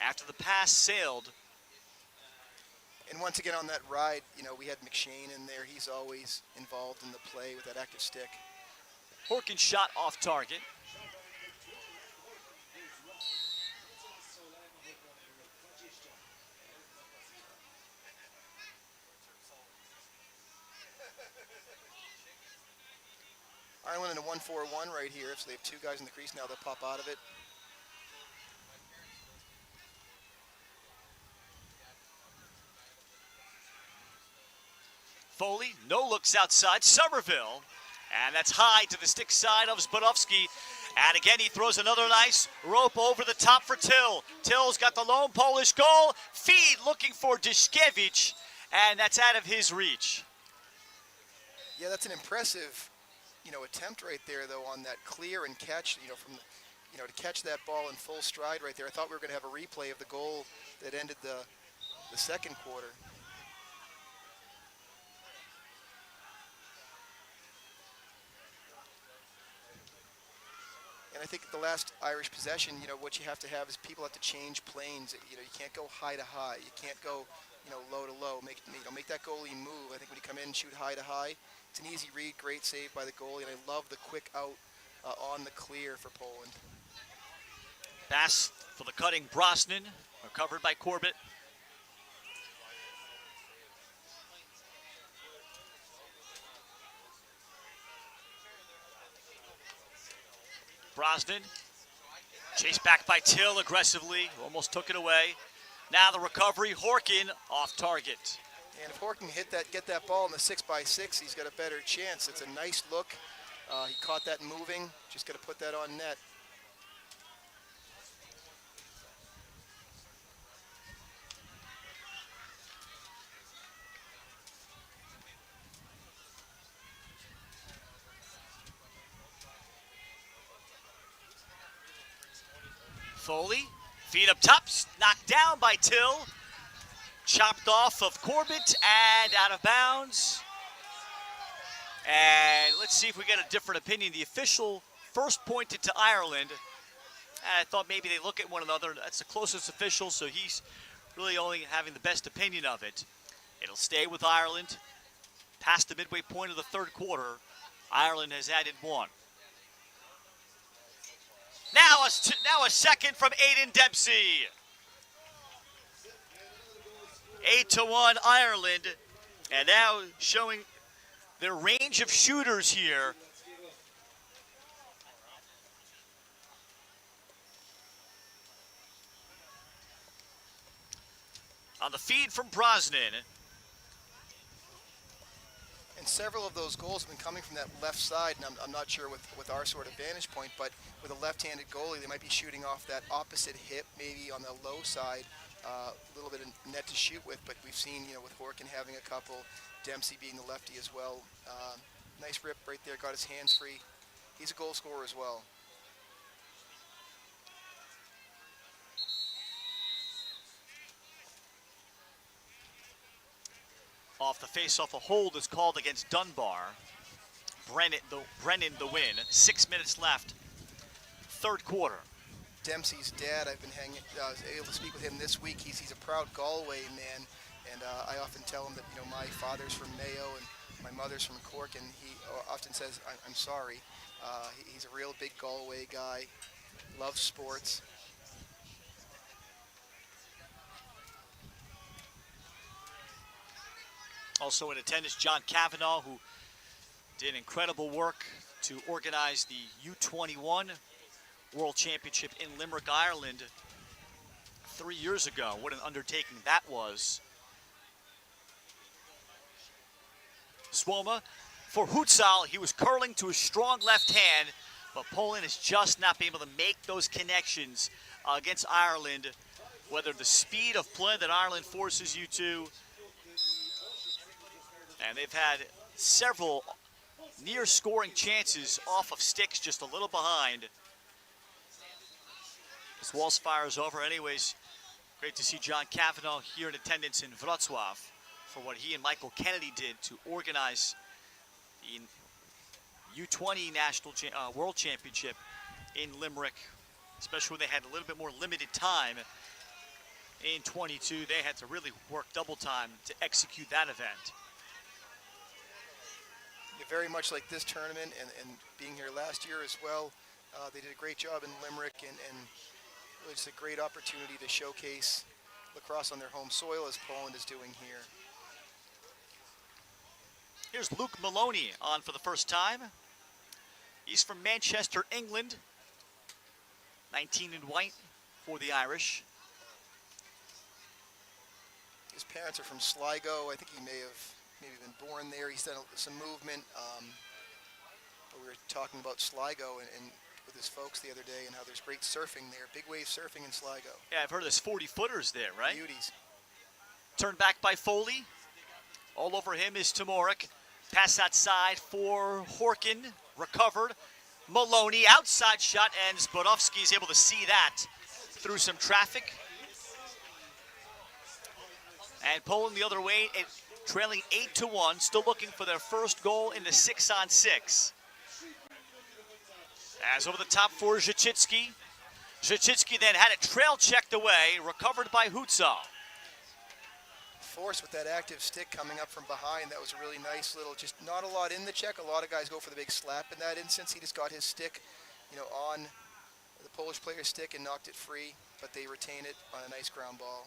after the pass sailed. And once again on that ride, you know, we had McShane in there. He's always involved in the play with that active stick. Horkin shot off target. Ireland in a 1-4-1 right here, so they have two guys in the crease now. They'll pop out of it. Foley, no looks outside, Somerville. And that's high to the stick side of Zbudowski. And again, he throws another nice rope over the top for Till. Till's got the lone Polish goal. Feed looking for Dyszkiewicz, and that's out of his reach. Yeah, that's an impressive, you know, attempt right there, though, on that clear and catch, you know, from, you know, to catch that ball in full stride right there. I thought we were going to have a replay of the goal that ended the second quarter. And I think the last Irish possession, you know, what you have to have is people have to change planes. You know, you can't go high to high. You can't go, you know, low to low. Make that goalie move. I think when you come in and shoot high to high, it's an easy read, great save by the goalie, and I love the quick out on the clear for Poland. Pass for the cutting Brosnan, recovered by Corbett. Brosnan, chased back by Till aggressively, almost took it away. Now the recovery, Horkin off target. And if Horkin get that ball in the 6x6, he's got a better chance. It's a nice look. He caught that moving, just got to put that on net. Foley, feet up top, knocked down by Till. Chopped off of Corbett and out of bounds. And let's see if we get a different opinion. The official first pointed to Ireland. And I thought maybe they look at one another. That's the closest official, so he's really only having the best opinion of it. It'll stay with Ireland. Past the midway point of the third quarter, Ireland has added one. Now a second from Aidan Dempsey. 8-1 Ireland, and now showing their range of shooters here. On the feed from Brosnan. And several of those goals have been coming from that left side, and I'm not sure with our sort of vantage point, but with a left-handed goalie, they might be shooting off that opposite hip, maybe on the low side, a little bit of net to shoot with, but we've seen, you know, with Horkin having a couple, Dempsey being the lefty as well. Nice rip right there, got his hands free. He's a goal scorer as well. Off the face-off, a hold is called against Dunbar. Brennan the win. 6 minutes left. Third quarter. Dempsey's dad, I've been able to speak with him this week. He's a proud Galway man, and I often tell him that, you know, my father's from Mayo and my mother's from Cork, and he often says, I'm sorry. He's a real big Galway guy, loves sports. Also in attendance, John Cavanaugh, who did incredible work to organize the U21 World Championship in Limerick, Ireland 3 years ago. What an undertaking that was. Swoma for Hutzal, he was curling to his strong left hand, but Poland has just not been able to make those connections against Ireland, whether the speed of play that Ireland forces you to, and they've had several near scoring chances off of sticks just a little behind. This Walsh fires over. Anyways, great to see John Cavanaugh here in attendance in Wrocław for what he and Michael Kennedy did to organize the U20 World Championship in Limerick, especially when they had a little bit more limited time in 22. They had to really work double time to execute that event. Yeah, very much like this tournament and being here last year as well. They did a great job in Limerick and really just a great opportunity to showcase lacrosse on their home soil as Poland is doing here. Here's Luke Maloney on for the first time. He's from Manchester, England. 19 in white for the Irish. His parents are from Sligo. I think he may have maybe been born there. He's done some movement. But we were talking about Sligo and with his folks the other day and how there's great surfing there. Big wave surfing in Sligo. Yeah, I've heard there's 40-footers there, right? Beauties. Turned back by Foley. All over him is Tomorek. Pass outside for Horkin. Recovered. Maloney, outside shot, and Zborowski is able to see that through some traffic. And Poland the other way, trailing 8-1, still looking for their first goal in the 6-on-6. As over the top for Zhachitsky. Zhachitsky then had it trail checked away, recovered by Hutzal. Force with that active stick coming up from behind. That was a really nice little, just not a lot in the check. A lot of guys go for the big slap in that instance. He just got his stick, on the Polish player's stick and knocked it free, but they retain it on a nice ground ball.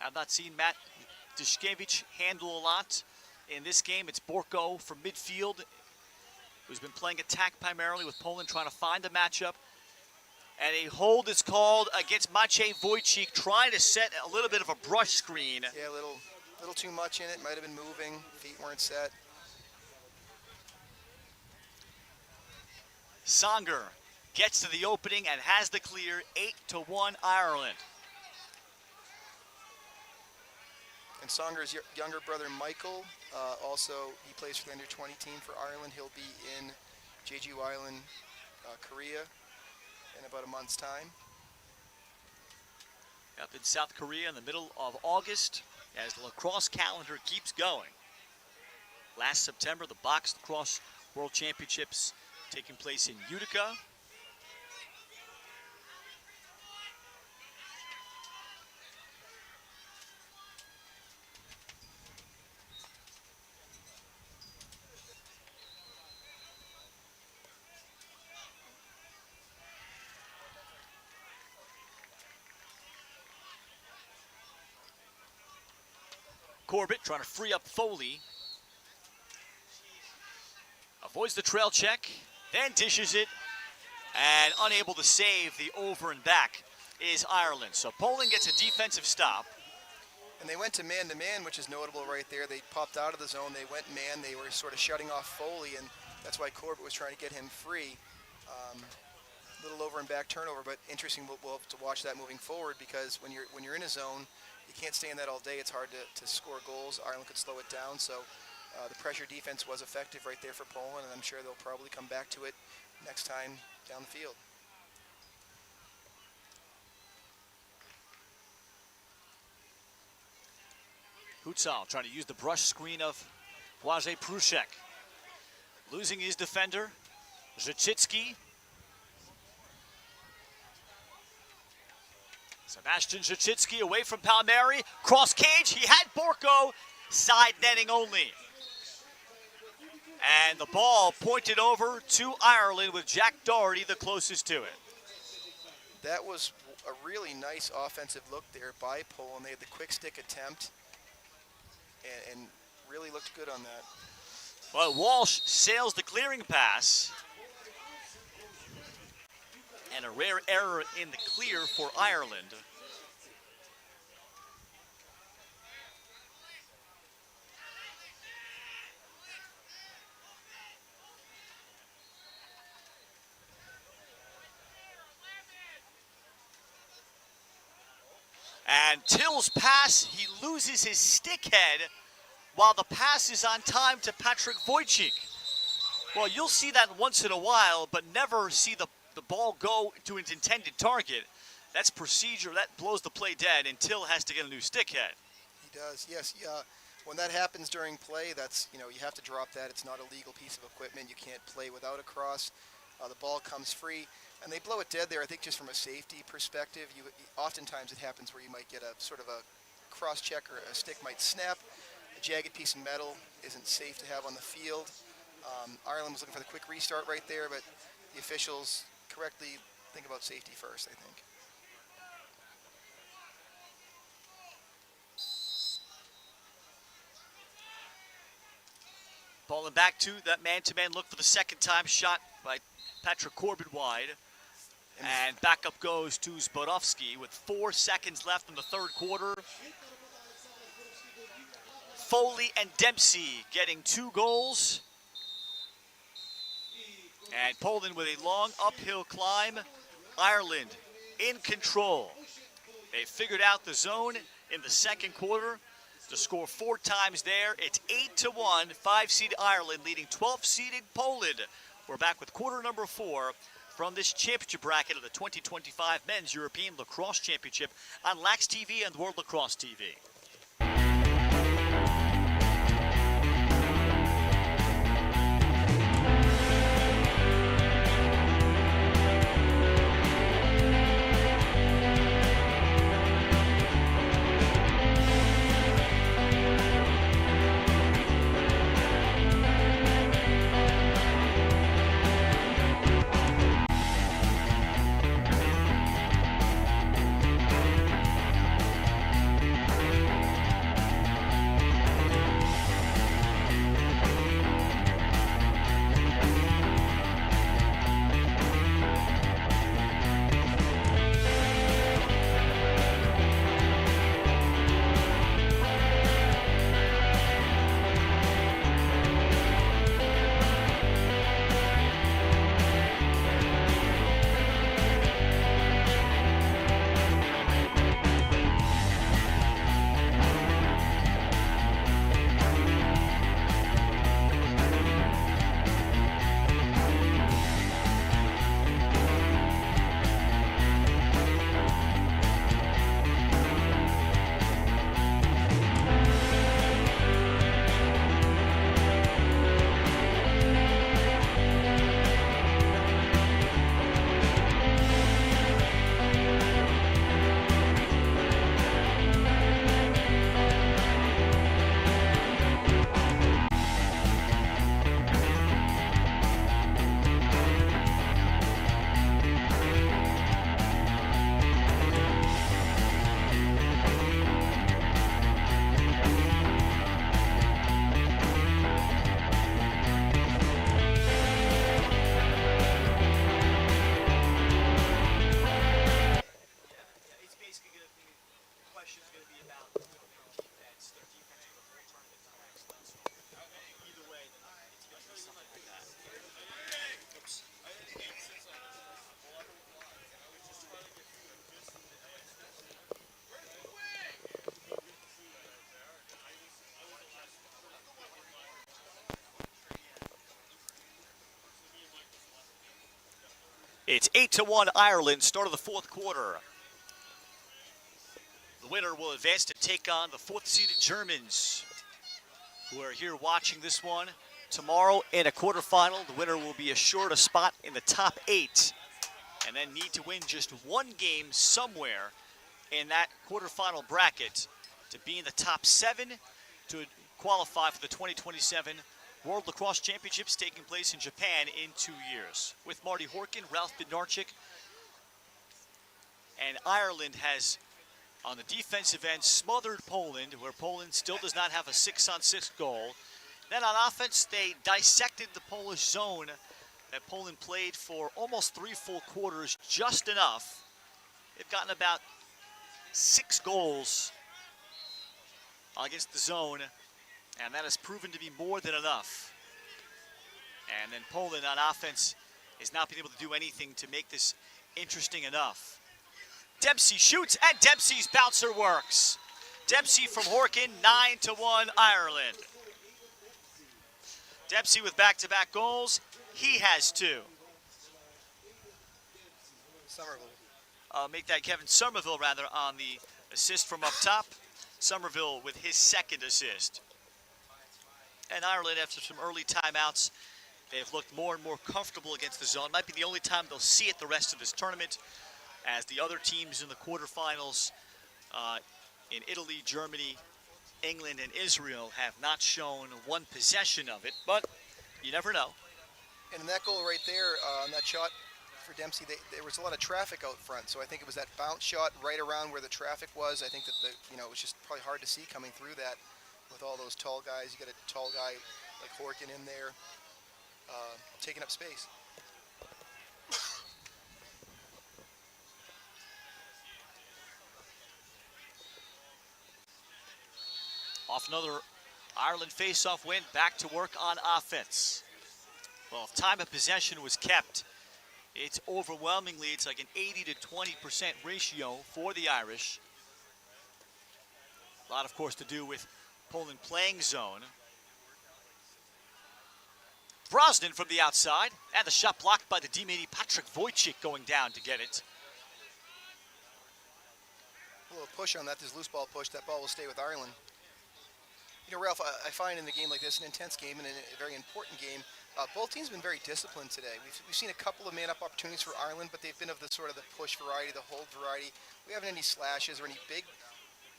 I've not seen Matt Duszkiewicz handle a lot in this game. It's Borko from midfield, who's been playing attack primarily with Poland, trying to find a matchup. And a hold is called against Maciej Wojcik, trying to set a little bit of a brush screen. Yeah, a little too much in it. Might have been moving. Feet weren't set. Songer gets to the opening and has the clear. 8-1 Ireland. And Songer's younger brother Michael, also he plays for the under-20 team for Ireland. He'll be in Jeju Island, Korea, in about a month's time. Up in South Korea in the middle of August as the lacrosse calendar keeps going. Last September, the Box Lacrosse World Championships taking place in Utica. Corbett trying to free up Foley. Avoids the trail check, then dishes it, and unable to save the over and back is Ireland. So Poland gets a defensive stop. And they went to man-to-man, which is notable right there. They popped out of the zone, they went man, they were sort of shutting off Foley, and that's why Corbett was trying to get him free. Little over and back turnover, but interesting. We'll have to watch that moving forward, because when you're in a zone, you can't stay in that all day. It's hard to score goals. Ireland could slow it down, so the pressure defense was effective right there for Poland, and I'm sure they'll probably come back to it next time down the field. Hutzal trying to use the brush screen of Błażej Pruszek. Losing his defender, Zhachitsky. Sebastian Zhachitsky away from Palmieri. Cross cage, he had Borko. Side netting only. And the ball pointed over to Ireland with Jack Doherty the closest to it. That was a really nice offensive look there by Poland. They had the quick stick attempt and really looked good on that. Well, Walsh sails the clearing pass. And a rare error in the clear for Ireland. And Till's pass, he loses his stick head while the pass is on time to Patrick Wojcik. Well, you'll see that once in a while, but never see the ball go to its intended target. That's procedure. That blows the play dead, and Till has to get a new stick head. He does, yes. When that happens during play, that's, you have to drop that. It's not a legal piece of equipment. You can't play without a cross. The ball comes free, and they blow it dead there, I think, just from a safety perspective. Oftentimes it happens where you might get a sort of a cross check, or a stick might snap. A jagged piece of metal isn't safe to have on the field. Ireland was looking for the quick restart right there, but the officials correctly think about safety first, I think. Falling back to that man-to-man look for the second time, shot by Patrick Corbin wide. And back up goes to Zbodowski with 4 seconds left in the third quarter. Foley and Dempsey getting 2 goals. And Poland with a long uphill climb. Ireland in control. They figured out the zone in the second quarter to score 4 times there. It's 8-1, 5-seed Ireland leading 12-seeded Poland. We're back with quarter number 4 from this championship bracket of the 2025 Men's European Lacrosse Championship on Lax TV and World Lacrosse TV. It's 8-1 Ireland, start of the fourth quarter. The winner will advance to take on the 4th-seeded Germans, who are here watching this one. Tomorrow in a quarterfinal, the winner will be assured a spot in the top 8, and then need to win just 1 game somewhere in that quarterfinal bracket to be in the top 7 to qualify for the 2027 World Lacrosse Championships taking place in Japan in 2 years. With Marty Horkin, Ralph Bednarczyk, and Ireland has, on the defensive end, smothered Poland, where Poland still does not have a 6-on-6 goal. Then on offense, they dissected the Polish zone that Poland played for almost 3 full quarters, just enough. They've gotten about 6 goals against the zone, and that has proven to be more than enough. And then Poland on offense has not been able to do anything to make this interesting enough. Dempsey shoots, and Dempsey's bouncer works. Dempsey from Horkin, 9-1 Ireland. Dempsey with back-to-back goals. He has 2. Somerville. Make that Kevin Somerville, rather, on the assist from up top. Somerville with his 2nd assist. And Ireland, after some early timeouts, they've looked more and more comfortable against the zone. Might be the only time they'll see it the rest of this tournament, as the other teams in the quarterfinals in Italy, Germany, England, and Israel have not shown one possession of it, but you never know. And in that goal right there, on that shot for Dempsey, there was a lot of traffic out front, so I think it was that bounce shot right around where the traffic was. I think that it was just probably hard to see coming through that with all those tall guys. You got a tall guy like Horkin in there, taking up space. Off another Ireland face-off win, back to work on offense. Well, if time of possession was kept, it's overwhelmingly, it's like an 80 to 20% ratio for the Irish. A lot, of course, to do with Poland playing zone. Brosnan from the outside, and the shot blocked by the D-Mady Patrick Wojcik going down to get it. A little push on that, this loose ball push, that ball will stay with Ireland. You know, Ralph, I find in the game like this, an intense game and a very important game, both teams have been very disciplined today. We've seen a couple of man-up opportunities for Ireland, but they've been of the sort of the push variety, the hold variety. We haven't any slashes or any big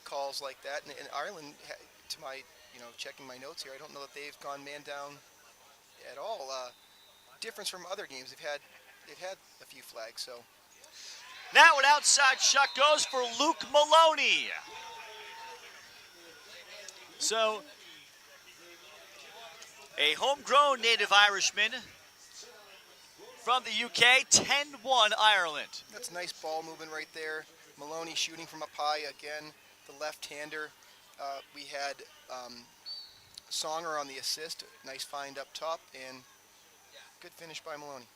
calls like that. And Ireland, to my, checking my notes here, I don't know that they've gone man down at all. Difference from other games, they've had a few flags. So now an outside shot goes for Luke Maloney. So, a homegrown native Irishman from the UK, 10-1 Ireland. That's nice ball movement right there. Maloney shooting from up high again, the left-hander. We had Songer on the assist, nice find up top, and good finish by Maloney.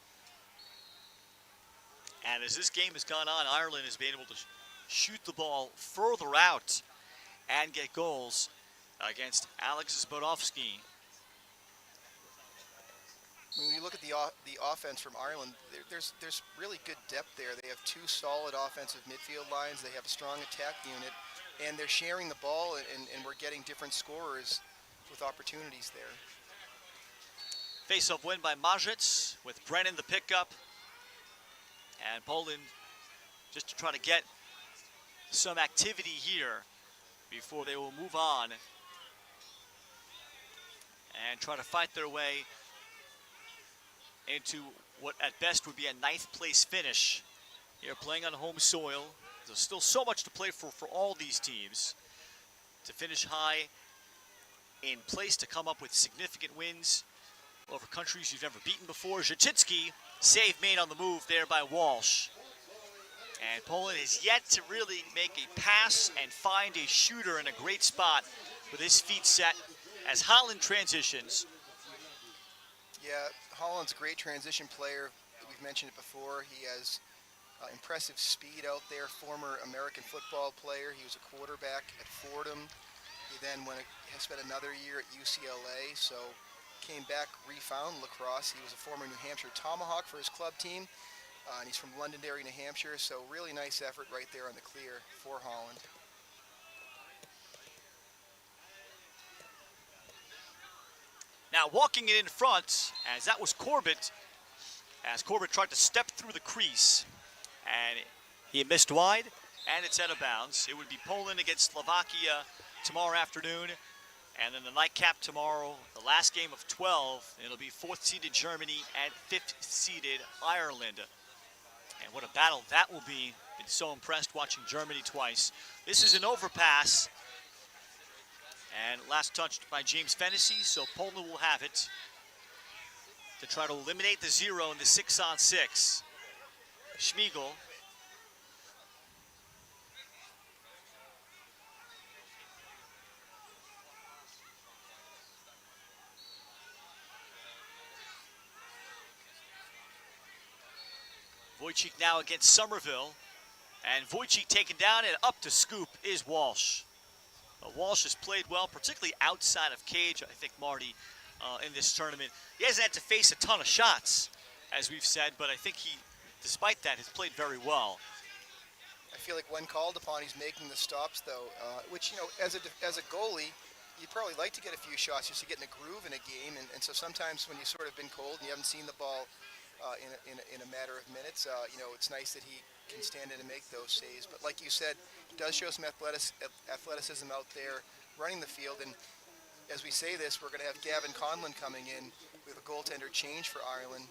And as this game has gone on, Ireland has been able to shoot the ball further out and get goals against Alex Zborowski. When you look at the offense from Ireland, there's really good depth there. They have 2 solid offensive midfield lines. They have a strong attack unit, and they're sharing the ball, and we're getting different scorers with opportunities there. Face-off win by Majic with Brennan the pickup. And Poland just to try to get some activity here before they will move on and try to fight their way into what at best would be a 9th place finish. Here playing on home soil. There's still so much to play for all these teams. To finish high in place, to come up with significant wins over countries you've never beaten before. Zhachitsky, save made on the move there by Walsh. And Poland has yet to really make a pass and find a shooter in a great spot with his feet set as Holland transitions. Yeah, Holland's a great transition player. We've mentioned it before. He has impressive speed out there. Former American football player. He was a quarterback at Fordham. He then has spent another year at UCLA. So came back, refound lacrosse. He was a former New Hampshire Tomahawk for his club team. And he's from Londonderry, New Hampshire. So really nice effort right there on the clear for Holland. Now walking it in front, as that was Corbett, as Corbett tried to step through the crease, and he missed wide, and it's out of bounds. It would be Poland against Slovakia tomorrow afternoon, and then the nightcap tomorrow, the last game of 12, it'll be 4th-seeded Germany and 5th-seeded Ireland. And what a battle that will be. Been so impressed watching Germany twice. This is an overpass. And last touched by James Fennessy, so Poland will have it to try to eliminate the 0 in the 6-on-6. Schmiegel. Wojcik now against Somerville And Wojcik taken down, and up to scoop is Walsh. Walsh has played well, particularly outside of cage, I think, Marty, in this tournament. He hasn't had to face a ton of shots, as we've said, but I think he, despite that, has played very well. I feel like when called upon, he's making the stops, though, which, you know, as a goalie, you'd probably like to get a few shots just to get in a groove in a game, and so sometimes when you've sort of been cold and you haven't seen the ball in a matter of minutes, you know, it's nice that he can stand in and make those saves. But like you said, he does show some athleticism out there running the field, and as we say this, we're going to have Gavin Conlon coming in. We have a goaltender change for Ireland.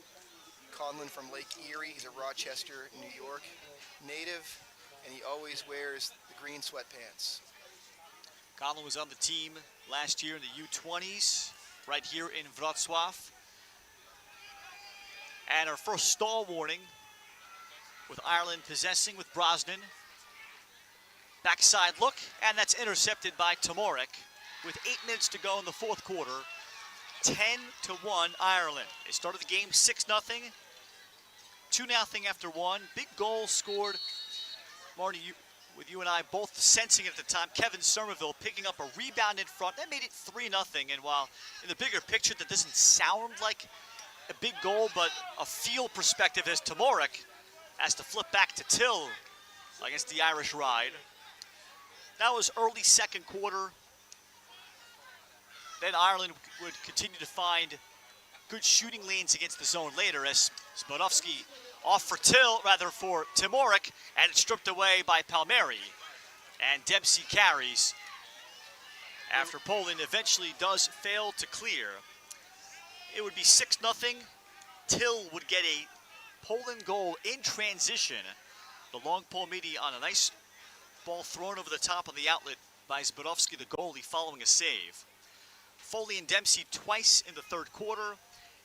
Conlon from Lake Erie, he's a Rochester, New York native, and he always wears the green sweatpants. Conlon was on the team last year in the U20s, right here in Wrocław. And our first stall warning with Ireland possessing with Brosnan. Backside look, and that's intercepted by Tomorek with 8 minutes to go in the fourth quarter. 10-1 Ireland. They started the game 6-0, 2-0 after one. Big goal scored, Marty, with you and I both sensing it at the time. Kevin Somerville picking up a rebound in front. That made it 3-0, and while in the bigger picture that doesn't sound like a big goal, but a feel perspective as Tomorek has to flip back to Till against the Irish Ride. That was early second quarter. Then Ireland would continue to find good shooting lanes against the zone later as Zborowski off for Tomorek, and it's stripped away by Palmieri. And Dempsey carries after Poland eventually does fail to clear. It would be 6-0. Till would get a Poland goal in transition. The long pole meaty on a nice ball thrown over the top of the outlet by Zborowski, the goalie, following a save. Foley and Dempsey twice in the third quarter.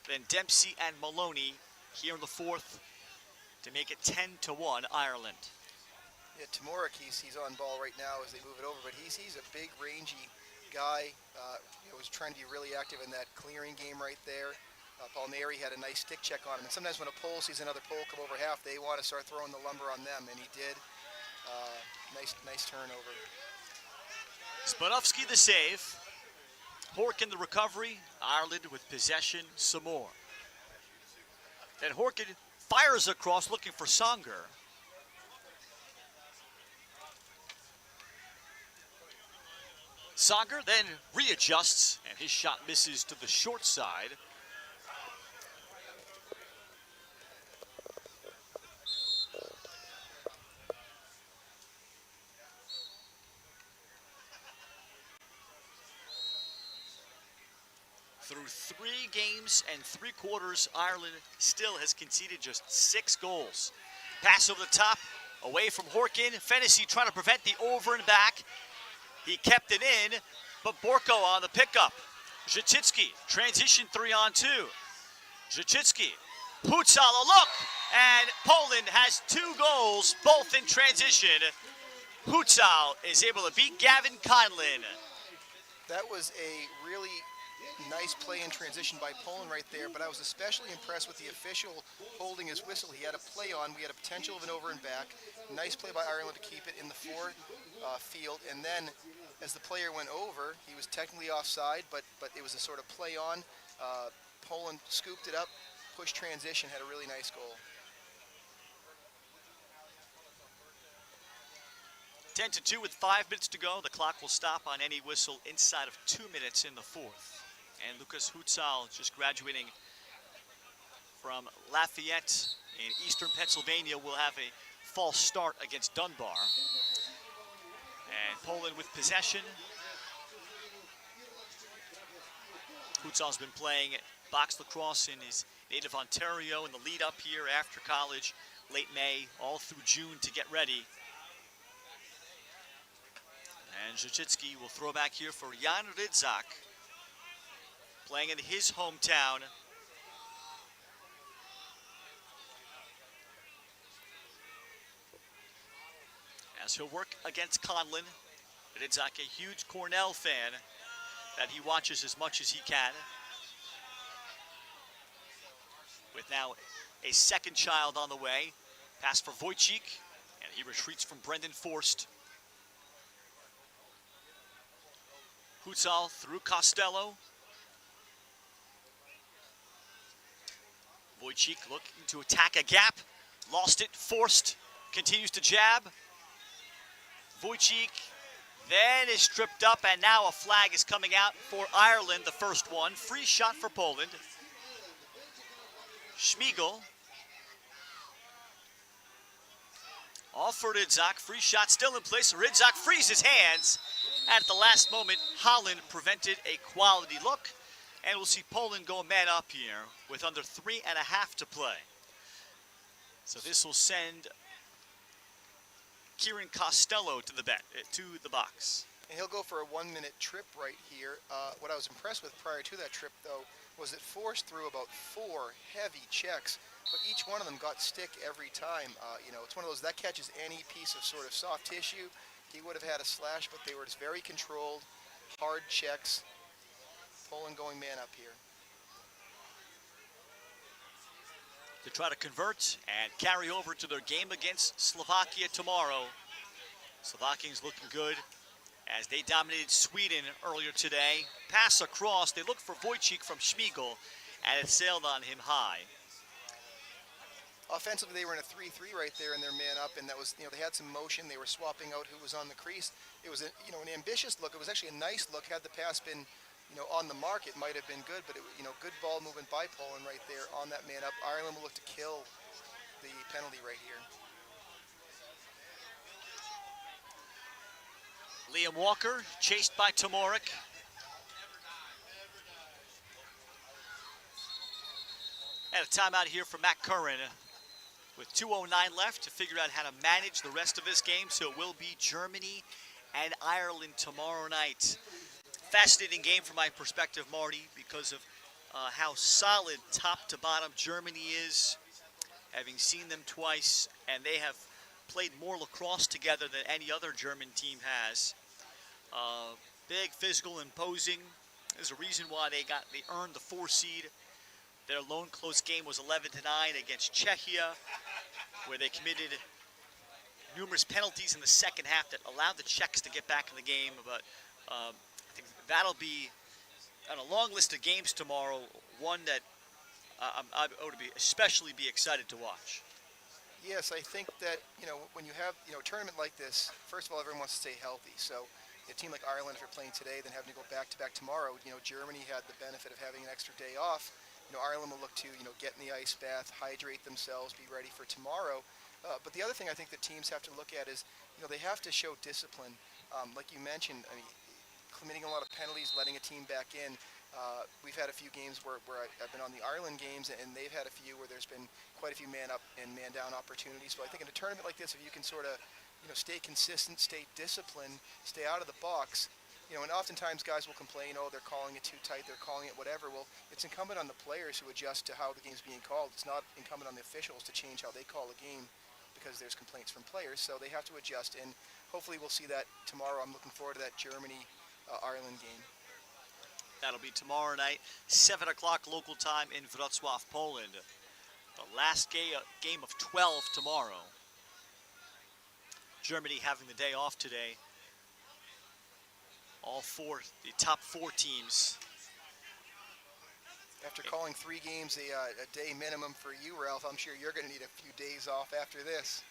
Then Dempsey and Maloney here in the fourth to make it 10-1 Ireland. Yeah, Tomorek, he's on ball right now as they move it over, but he's a big, rangy guy. Was trying to be really active in that clearing game right there. Palmieri had a nice stick check on him, and sometimes when a pole sees another pole come over half, they want to start throwing the lumber on them, and he did. Nice turnover. Zborowski the save. Horkin the recovery. Ireland with possession some more. Then Horkin fires across looking for Songer. Songer then readjusts, and his shot misses to the short side. Through 3 games and 3 quarters, Ireland still has conceded just 6 goals. Pass over the top, away from Horkin. Fennessy trying to prevent the over and back. He kept it in, but Borko on the pickup. Zachitsky, transition 3-on-2. Zachitsky, Pucal a look, and Poland has 2 goals, both in transition. Pucal is able to beat Gavin Conlon. That was a really nice play in transition by Poland right there, but I was especially impressed with the official holding his whistle. He had a play on. We had a potential of an over and back. Nice play by Ireland to keep it in the field, and then as the player went over, he was technically offside, but it was a sort of play on. Poland scooped it up, pushed transition, had a really nice goal. 10-2 with 5 minutes to go. The clock will stop on any whistle inside of 2 minutes in the fourth. And Lucas Hutzal, just graduating from Lafayette in eastern Pennsylvania, will have a false start against Dunbar. And Poland with possession. Hutzal's been playing box lacrosse in his native Ontario in the lead up here after college, late May, all through June to get ready. And Zachitsky will throw back here for Jan Rydzak, playing in his hometown. As he'll work against Conlon. Rydzak, a huge Cornell fan that he watches as much as he can. With now a second child on the way. Pass for Wojcik, and And he retreats from Brendan Forst. Hutzal through Costello. Wojcik looking to attack a gap. Lost it, Forst continues to jab. Wojcik then is stripped up, and now a flag is coming out for Ireland, the first one. Free shot for Poland. Schmiegel. Off for Rydzak. Free shot still in place. Rydzak frees his hands. At the last moment, Holland prevented a quality look. And we'll see Poland go man up here with under 3.5 to play. So this will send Kieran Costello to the box. And he'll go for a 1-minute trip right here. What I was impressed with prior to that trip, though, was that Forst threw about 4 heavy checks, but each one of them got stick every time. It's one of those that catches any piece of sort of soft tissue. He would have had a slash, but they were just very controlled, hard checks. Poland going man up here. To try to convert and carry over to their game against Slovakia tomorrow. Slovakians looking good as they dominated Sweden earlier today. Pass across, they look for Wojcik from Schmiegel, and it sailed on him high. Offensively, they were in a 3-3 right there in their man up, and that was, they had some motion. They were swapping out who was on the crease. It was, an ambitious look. It was actually a nice look. Had the pass been, on the mark, it might have been good, but, good ball movement by Poland right there on that man up. Ireland will look to kill the penalty right here. Liam Walker chased by Tomorik. And a timeout here for Matt Curran with 2:09 left to figure out how to manage the rest of this game. So it will be Germany and Ireland tomorrow night. Fascinating game from my perspective, Marty, because of how solid top to bottom Germany is. Having seen them twice, and they have played more lacrosse together than any other German team has. Big, physical, imposing. There's a reason why they earned the 4 seed. Their lone close game was 11-9 against Czechia, where they committed numerous penalties in the second half that allowed the Czechs to get back in the game. But I think that'll be on a long list of games tomorrow, one that I would especially be excited to watch. Yes, I think that, when you have, a tournament like this, first of all, everyone wants to stay healthy. So a team like Ireland, if you're playing today, then having to go back-to-back tomorrow, Germany had the benefit of having an extra day off. Ireland will look to, get in the ice bath, hydrate themselves, be ready for tomorrow. But the other thing I think that teams have to look at is, they have to show discipline. Like you mentioned, committing a lot of penalties, letting a team back in. We've had a few games where I've been on the Ireland games, and they've had a few where there's been quite a few man up and man down opportunities. So I think in a tournament like this, if you can sort of, stay consistent, stay disciplined, stay out of the box, and oftentimes guys will complain, oh, they're calling it too tight, they're calling it whatever. Well, it's incumbent on the players who adjust to how the game's being called. It's not incumbent on the officials to change how they call a game because there's complaints from players. So they have to adjust, and hopefully we'll see that tomorrow. I'm looking forward to that Germany-Ireland game. That'll be tomorrow night, 7 o'clock local time in Wrocław, Poland. The last game of 12 tomorrow. Germany having the day off today. The top 4 teams. After calling 3 games a day minimum for you, Ralph, I'm sure you're going to need a few days off after this.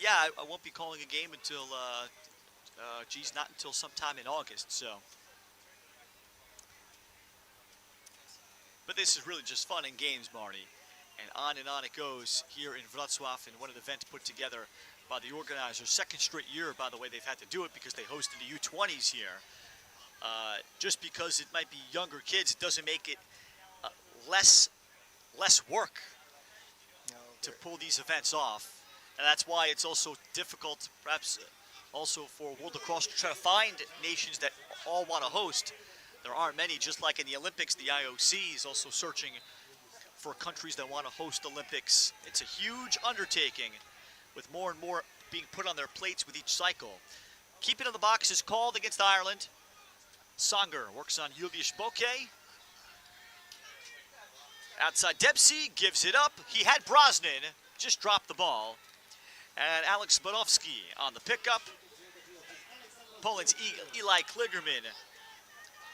Yeah, I won't be calling a game until, not until sometime in August, so. But this is really just fun and games, Marty. And on it goes here in Wrocław in one of the events put together by the organizers. Second straight year, by the way, they've had to do it because they hosted the U20s here. Just because it might be younger kids, it doesn't make it less work to pull these events off. And that's why it's also difficult, perhaps also for World Lacrosse to try to find nations that all want to host. There aren't many, just like in the Olympics, the IOC is also searching for countries that want to host Olympics. It's a huge undertaking with more and more being put on their plates with each cycle. Keep it in the box is called against Ireland. Songer works on Julius Bokeh. Outside Dempsey gives it up. He had Brosnan, just dropped the ball. and Alex Bodowski on the pickup. Poland's Eli Kligerman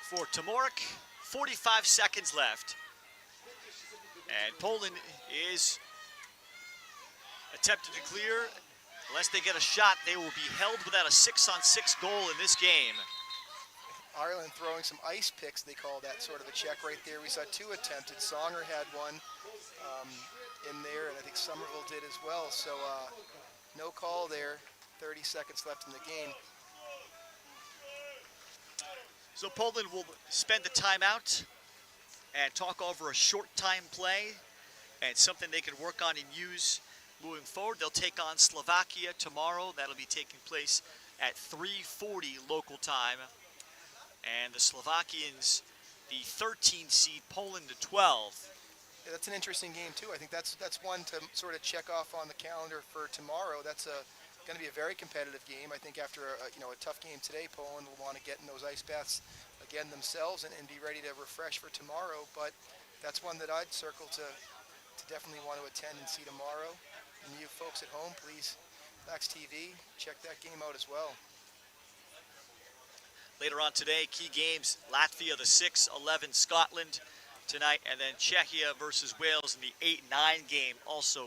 for Tomorek. 45 seconds left. And Poland is attempting to clear. Unless they get a shot, they will be held without a 6-on-6 goal in this game. Ireland throwing some ice picks, they call that sort of a check right there. We saw 2 attempted. Songer had one in there, and I think Somerville did as well. So no call there. 30 seconds left in the game. So Poland will spend the timeout and talk over a short time play and something they can work on and use moving forward. They'll take on Slovakia tomorrow. That'll be taking place at 3:40 local time. And the Slovakians, the 13 seed, Poland the 12. Yeah, that's an interesting game too. I think that's one to sort of check off on the calendar for tomorrow. That's going to be a very competitive game. I think after a tough game today, Poland will want to get in those ice baths again themselves and be ready to refresh for tomorrow. But that's one that I'd circle to definitely want to attend and see tomorrow. And you folks at home, please, Lax TV, check that game out as well. Later on today, key games, Latvia the 6-11 Scotland tonight, and then Czechia versus Wales in the 8-9 game. Also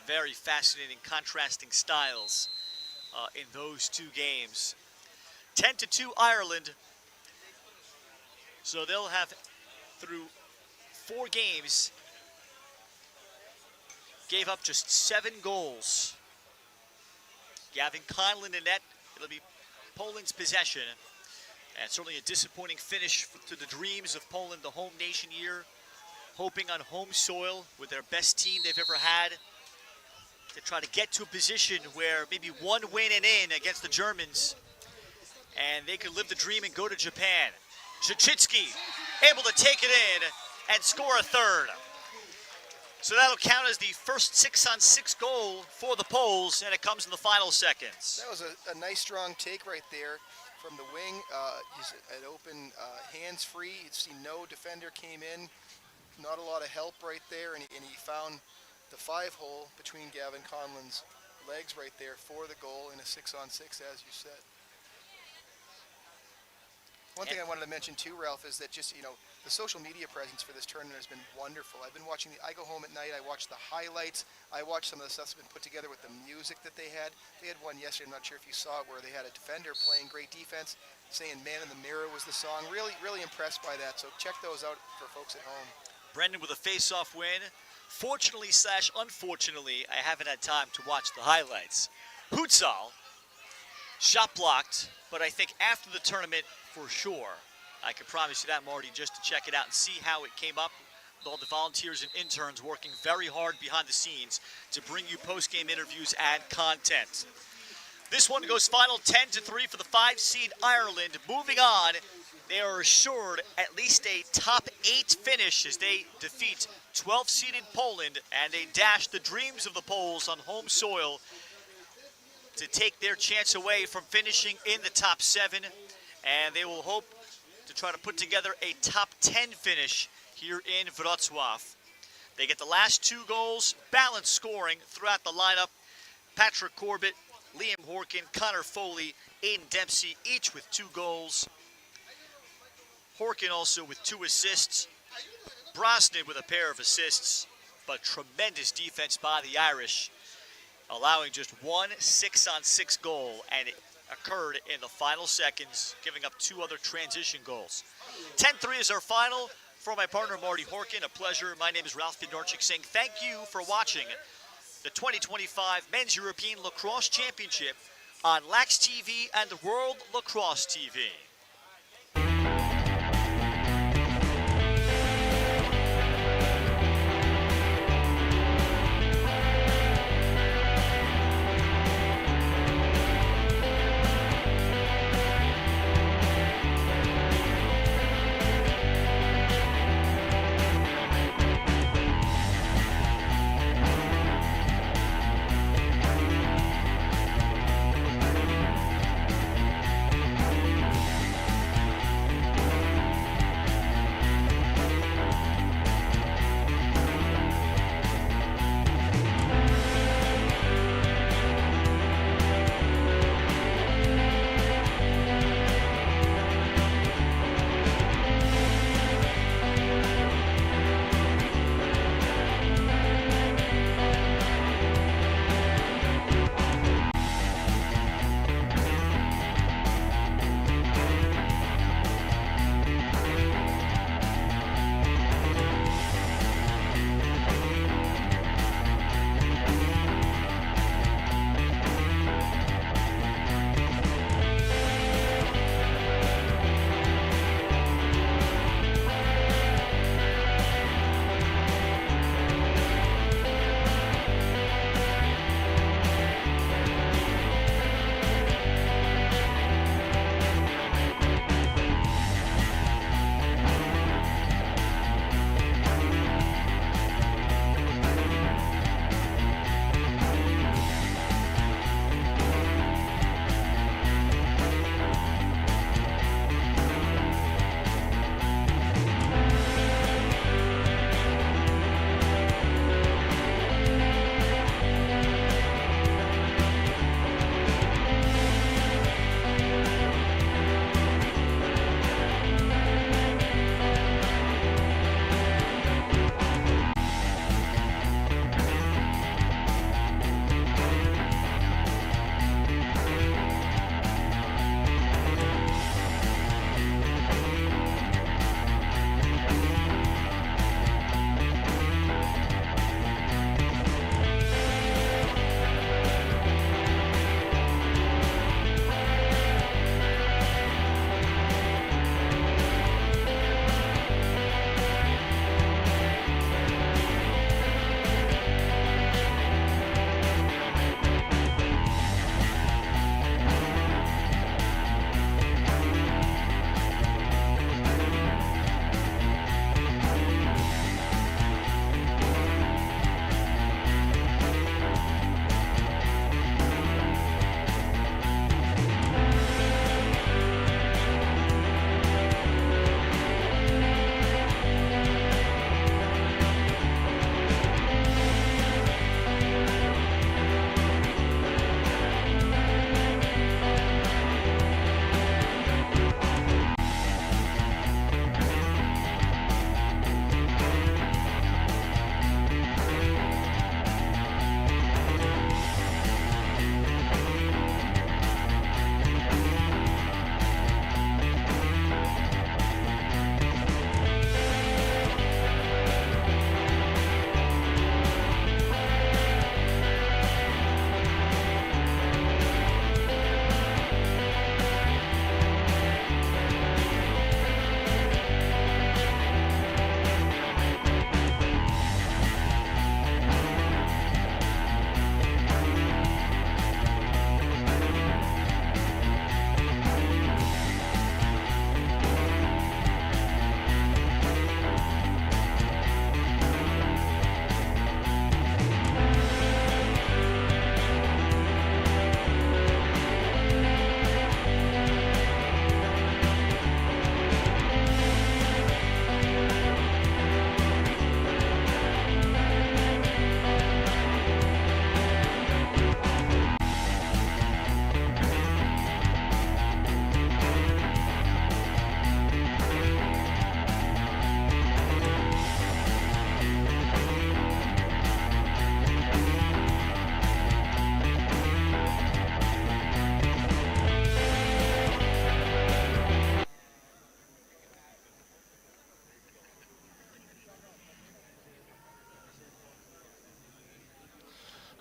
very fascinating, contrasting styles in those 2 games. 10-2 Ireland. So they'll have, through 4 games, gave up just 7 goals. Gavin Conlon in net. It'll be Poland's possession. And certainly a disappointing finish to the dreams of Poland, the home nation year, hoping on home soil with their best team they've ever had to try to get to a position where maybe 1 win and in against the Germans, and they could live the dream and go to Japan. Zachitsky able to take it in and score a 3rd. So that'll count as the first 6-on-6 goal for the Poles, and it comes in the final seconds. That was a nice strong take right there. From the wing, he's an open, hands-free. You see no defender came in, not a lot of help right there, and he found the 5-hole between Gavin Conlon's legs right there for the goal in a 6-on-6, as you said. One thing I wanted to mention too, Ralph, is that just, the social media presence for this tournament has been wonderful. I've been watching I go home at night, I watch the highlights, I watch some of the stuff that's been put together with the music that they had. They had one yesterday, I'm not sure if you saw it, where they had a defender playing great defense, saying Man in the Mirror was the song. Really, really impressed by that, so check those out for folks at home. Brendan with a face-off win. Fortunately / unfortunately, I haven't had time to watch the highlights. Hutzal, shot blocked, but I think after the tournament, for sure, I can promise you that, Marty, just to check it out and see how it came up with all the volunteers and interns working very hard behind the scenes to bring you post-game interviews and content. This one goes final 10-3 for the 5-seed Ireland. Moving on, they are assured at least a top 8 finish as they defeat 12-seeded Poland, and they dash the dreams of the Poles on home soil to take their chance away from finishing in the top 7. And they will hope to try to put together a top 10 finish here in Wrocław. They get the last 2 goals, balanced scoring throughout the lineup. Patrick Corbett, Liam Horkin, Connor Foley, Aiden Dempsey, each with 2 goals. Horkin also with 2 assists. Brosnan with a pair of assists, but tremendous defense by the Irish, allowing just 1 6-on-6 goal, and it occurred in the final seconds, giving up 2 other transition goals. 10-3 is our final. For my partner, Marty Horkin, a pleasure. My name is Ralph Fedorchik saying thank you for watching the 2025 Men's European Lacrosse Championship on Lax TV and World Lacrosse TV.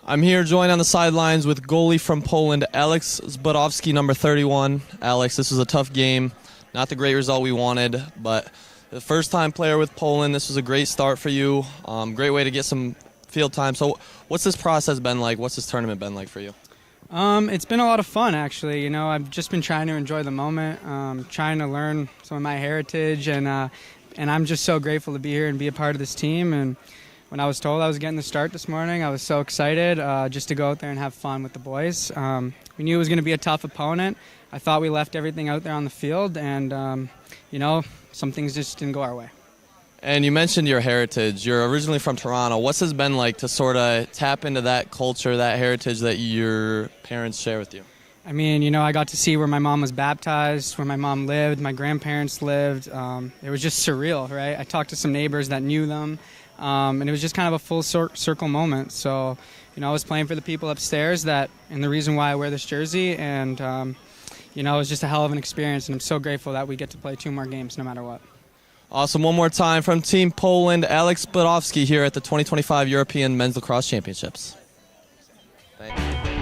I'm here joined on the sidelines with goalie from Poland, Alex Zbudowski, number 31. Alex, this was a tough game. Not the great result we wanted, but the first-time player with Poland, this was a great start for you. Great way to get some field time. So what's this process been like? What's this tournament been like for you? It's been a lot of fun, actually. You know, I've just been trying to enjoy the moment, trying to learn some of my heritage, and I'm just so grateful to be here and be a part of this team. And when I was told I was getting the start this morning, I was so excited just to go out there and have fun with the boys. We knew it was going to be a tough opponent. I thought we left everything out there on the field, and, you know, some things just didn't go our way. And you mentioned your heritage. You're originally from Toronto. What's it been like to sort of tap into that culture, that heritage that your parents share with you? I mean, you know, I got to see where my mom was baptized, where my mom lived, my grandparents lived. It was just surreal, right? I talked to some neighbors that knew them, and it was just kind of a full circle moment. So, you know, I was playing for the people upstairs and the reason why I wear this jersey, and, you know, it was just a hell of an experience, and I'm so grateful that we get to play 2 more games no matter what. Awesome. One more time from Team Poland, Alex Zbudowski here at the 2025 European Men's Lacrosse Championships. Thank you.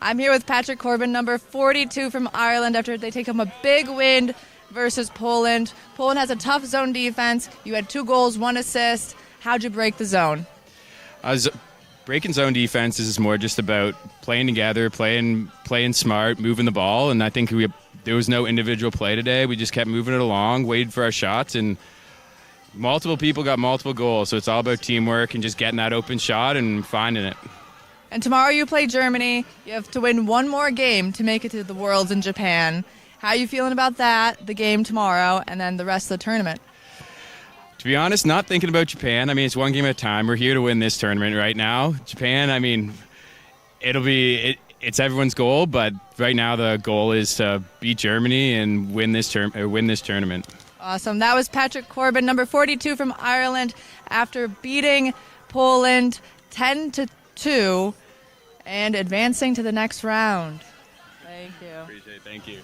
I'm here with Patrick Corbin, number 42 from Ireland, after they take home a big win versus Poland. Poland has a tough zone defense. You had 2 goals, 1 assist. How'd you break the zone? Breaking zone defense is more just about playing together, playing smart, moving the ball, and I think there was no individual play today. We just kept moving it along, waited for our shots, and multiple people got multiple goals, so it's all about teamwork and just getting that open shot and finding it. And tomorrow you play Germany. You have to win 1 more game to make it to the Worlds in Japan. How are you feeling about that, the game tomorrow, and then the rest of the tournament? To be honest, not thinking about Japan. I mean, it's 1 game at a time. We're here to win this tournament right now. Japan, I mean, it's everyone's goal, but right now the goal is to beat Germany and win this tournament. Awesome. That was Patrick Corbin, number 42 from Ireland, after beating Poland 10-2 and advancing to the next round. Thank you. Appreciate it. Thank you.